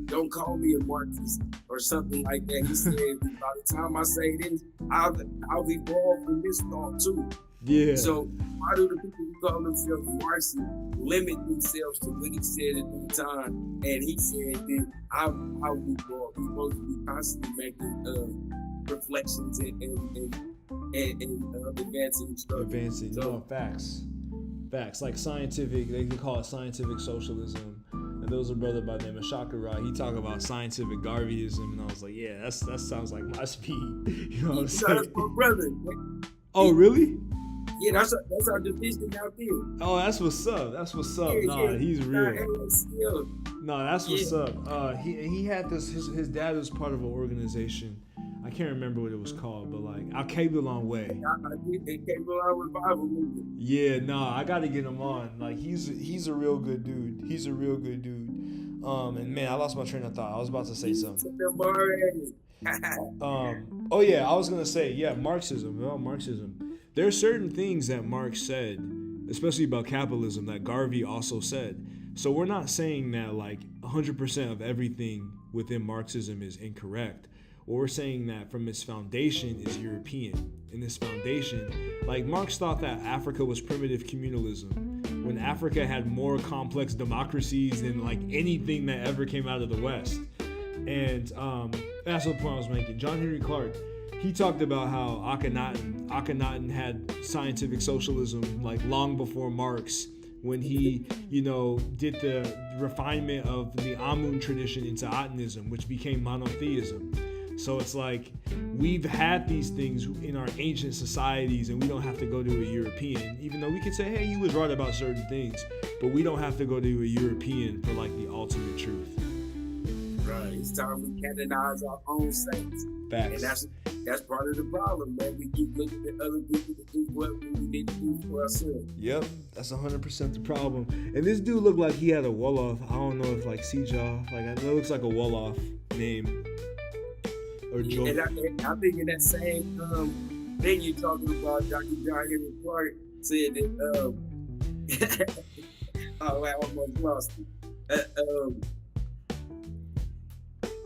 "Don't call me a Marxist" or something like that. He said, "By the time I say this, I'll evolve from this thought too." Yeah. So why do the people who call themselves Marxists limit themselves to what he said at the time? And he said that I'll evolve. We're supposed to be constantly making reflections and advancing stuff. Facts. Like scientific, they can call it scientific socialism. And there was a brother by the name of Shakara. He talked about scientific Garveyism, and I was like, yeah, that sounds like my speed. You know what I'm saying? That's my brother. Oh, really? Yeah, that's our division out there. Oh, that's what's up. Yeah, he's real. No, that's what's up. He had this. His dad was part of an organization. I can't remember what it was called, but like Al Qaeda Way. Yeah, I gotta get him on. Like he's a real good dude. And man, I lost my train of thought. I was about to say something. Oh yeah, I was gonna say Marxism. There are certain things that Marx said, especially about capitalism, that Garvey also said. So we're not saying that like 100% of everything within Marxism is incorrect. Or we're saying that from its foundation is European. And this foundation, like Marx thought that Africa was primitive communalism, when Africa had more complex democracies than like anything that ever came out of the West. And that's what the point I was making. John Henry Clark, he talked about how Akhenaten had scientific socialism like long before Marx, when he, did the refinement of the Amun tradition into Atanism, which became monotheism. So it's like we've had these things in our ancient societies, and we don't have to go to a European, even though we can say, hey, he was right about certain things, but we don't have to go to a European for like the ultimate truth. Right. It's time we canonize our own saints. Facts. And that's part of the problem, man. We keep looking at other people to do what we need to do for ourselves. Yep, that's 100% the problem. And this dude looked like he had a Wolof. I don't know if like Sejaw, like it looks like a Wolof name. Or Joe. And I think in that same thing you're talking about, Dr. John Henry Clark said that oh, I almost lost it.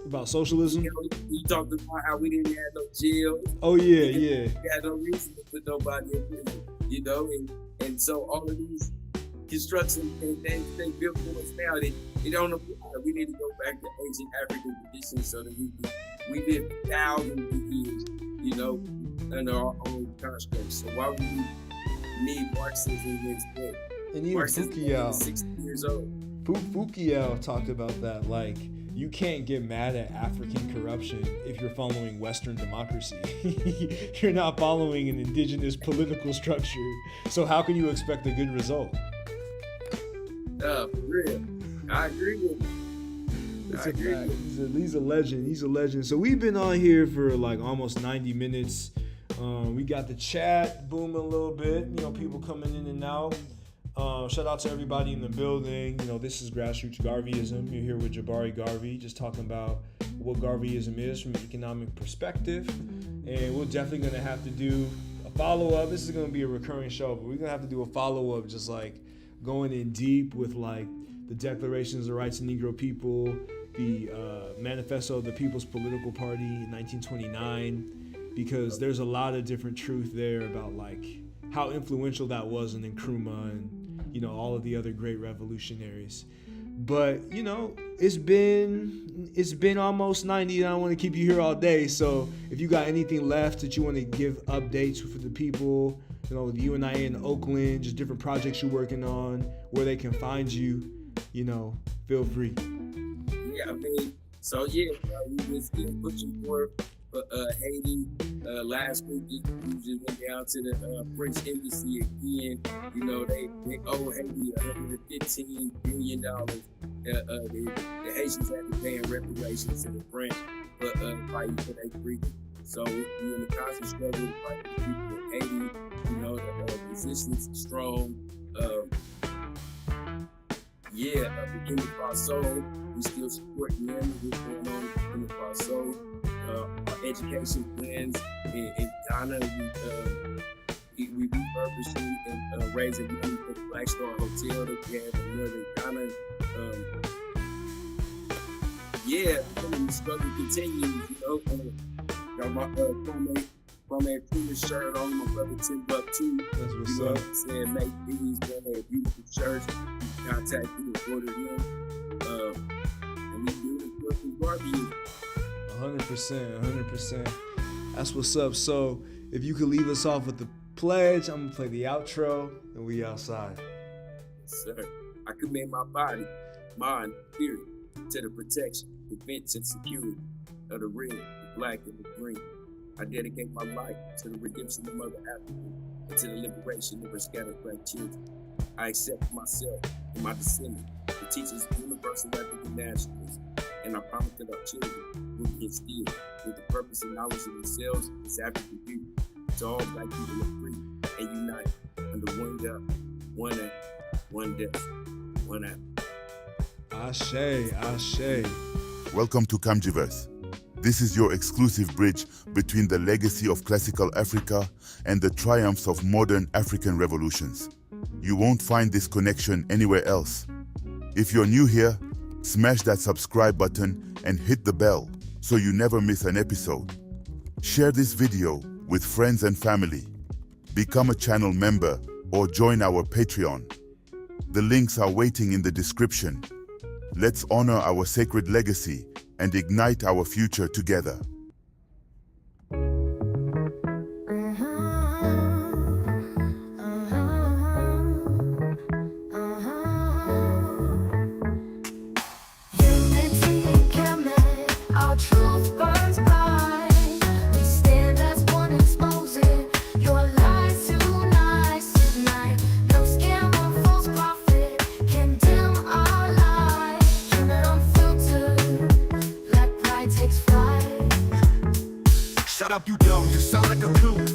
About socialism? He talked about how we didn't have no jail. Oh yeah. We had no reason to put nobody in prison, and so all of these construction and things they built for us now, they don't apply. We need to go back to ancient African traditions so that we live thousands of years, under our own constructs. So why would we need Marxism instead? And even Foucault, 60 years old. Foucault talked about that, like, you can't get mad at African corruption if you're following Western democracy. You're not following an indigenous political structure. So how can you expect a good result? For real. I agree with you. It's a fact. He's a legend. He's a legend. So we've been on here for like almost 90 minutes. We got the chat booming a little bit. You know, people coming in and out. Shout out to everybody in the building. You know, this is Grassroots Garveyism. You're here with Jabari Garvey, just talking about what Garveyism is from an economic perspective. And we're definitely going to have to do a follow-up. This is going to be a recurring show, but we're going to have to do a follow-up, just like going in deep with like the Declarations of Rights of Negro People, the Manifesto of the People's Political Party in 1929, because there's a lot of different truth there about like how influential that was in Nkrumah and, you know, all of the other great revolutionaries. But, you know, it's been almost 90 and I don't want to keep you here all day. So if you got anything left that you want to give updates for the people, you know, with you and I in Oakland, just different projects you're working on, where they can find you, you know, feel free. Yeah, I mean, so yeah, we just keep pushing for Haiti. Last week, we just went down to the French embassy again. You know, they owe Haiti $115 billion. The Haitians had to pay in reparations to the French for fighting for their freedom. So we're in a constant struggle to fight for the people of Haiti. You know, the resistance is strong. Burkina Faso, we still supporting them. What's going on in Burkina Faso? Our education plans in Ghana, we refurbishing and raising money for the Black Star Hotel that we have in northern Ghana. The struggle continues. You know, got my from a Puma shirt on, my brother Timbuktu. That's what's you know up. What I'm saying? Make these, brother, a beautiful shirt. You can contact me and order them. And we do this work with Garveyism. 100%. That's what's up. So if you could leave us off with the pledge, I'm gonna play the outro and we outside. Yes, sir. I commend my body, mind, spirit to the protection, defense, and security of the red, the black, and the green. I dedicate my life to the redemption of Mother Africa and to the liberation of her scattered black children. I accept myself and my descendants to teach us universal ethical nationalism, and I promise that our children will be instilled with the purpose and knowledge of themselves as African beauty. To all black people are free and unite under one God, one act, one death, one act. Ashe. Welcome to Kamjiverse. This is your exclusive bridge between the legacy of classical Africa and the triumphs of modern African revolutions. You won't find this connection anywhere else. If you're new here, smash that subscribe button and hit the bell so you never miss an episode. Share this video with friends and family. Become a channel member or join our Patreon. The links are waiting in the description. Let's honor our sacred legacy and ignite our future together. Shut up, you dumb, you sound like a coon.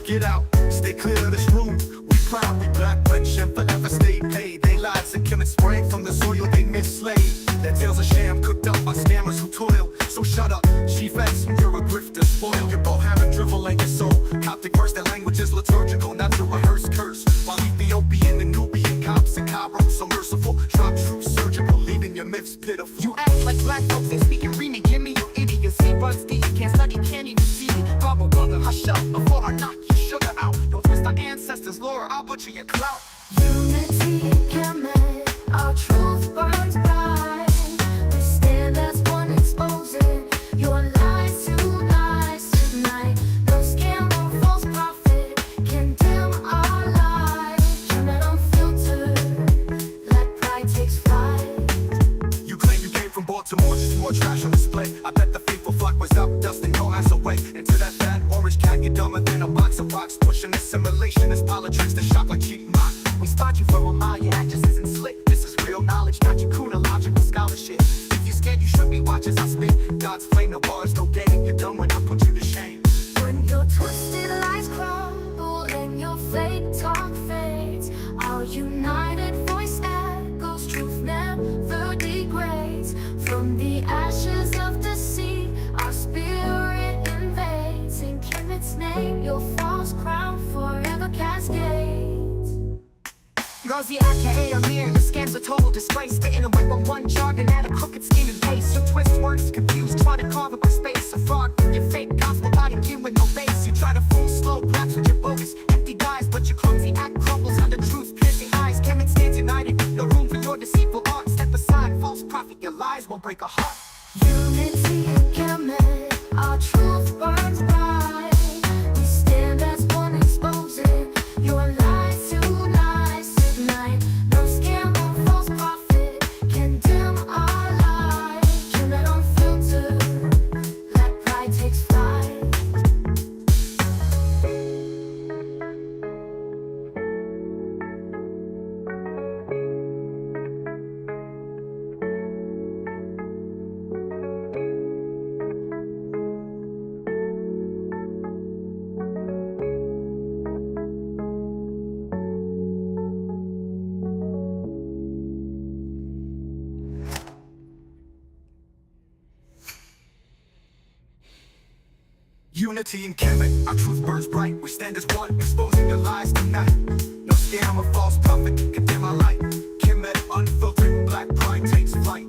Get out, stay clear of this room. We proud, we black, rich, and forever stay paid. They lies and killing spray from the soil they mislay. Their tales are sham, cooked up by scammers who toil. So shut up, chief X, you're a grifter, spoil. Your bohannon drivel and your soul. Coptic verse, their language is liturgical, not to rehearse curse. While Ethiopian and Nubian cops and Cairo so merciful. Drop troops surgical, leaving your myths pitiful. You act like black folks ain't speaking, read me, give me your idiocy. Buds deep, can't study, can't even see. Bubble brother, hush up before I knock your sugar out. Don't twist our ancestors' lore, I'll butcher your clout. Unity can make our truth burns bright. We stand as one, exposing your lies tonight. No scam or false prophet can dim our light. Human unfiltered, let pride takes flight. You claim you came from Baltimore, just more trash on display. I bet the faithful flock was up, dusting your ass away. Into that bad orange cat, you're dumber than a box of rocks. Pushing assimilation as politics that shock like cheating mock. We spot you for a mile, your act just isn't slick. This is real knowledge, not your kuna logical scholarship. If you scared, you should be watching as I spit. God's flame, no bars, no game. You're done when I put you to shame. When your twisted lies crumble and your fake talk fades, our united voice echoes, truth never degrades. From the ashes of deceit, our spirit invades. In Kemet's name, your false crown forever cascades. Rosie aka Amir, the scam's a total disgrace. Spitting a whip on one jargon at a crooked scheme and pace. You twist words, confused, try to carve up a space. A fraud, your fake gospel body begin with no base. You try to fool slow raps with your bogus empty guys, but your clumsy act crumbles under truth's piercing eyes. Kemet stands united, no room for your deceitful art. Step aside, false prophet, your lies won't break a heart. Unity in Kemet, our truth burns bright. We stand as one, exposing your lies to lies tonight. No scam or false prophet can dim our light. Kemet unfiltered, let pride take flight. Unity in Kemet, our truth burns bright. We stand as one, exposing your lies tonight. No scam or false prophet, condemn our light. Kemet unfiltered, black pride takes flight.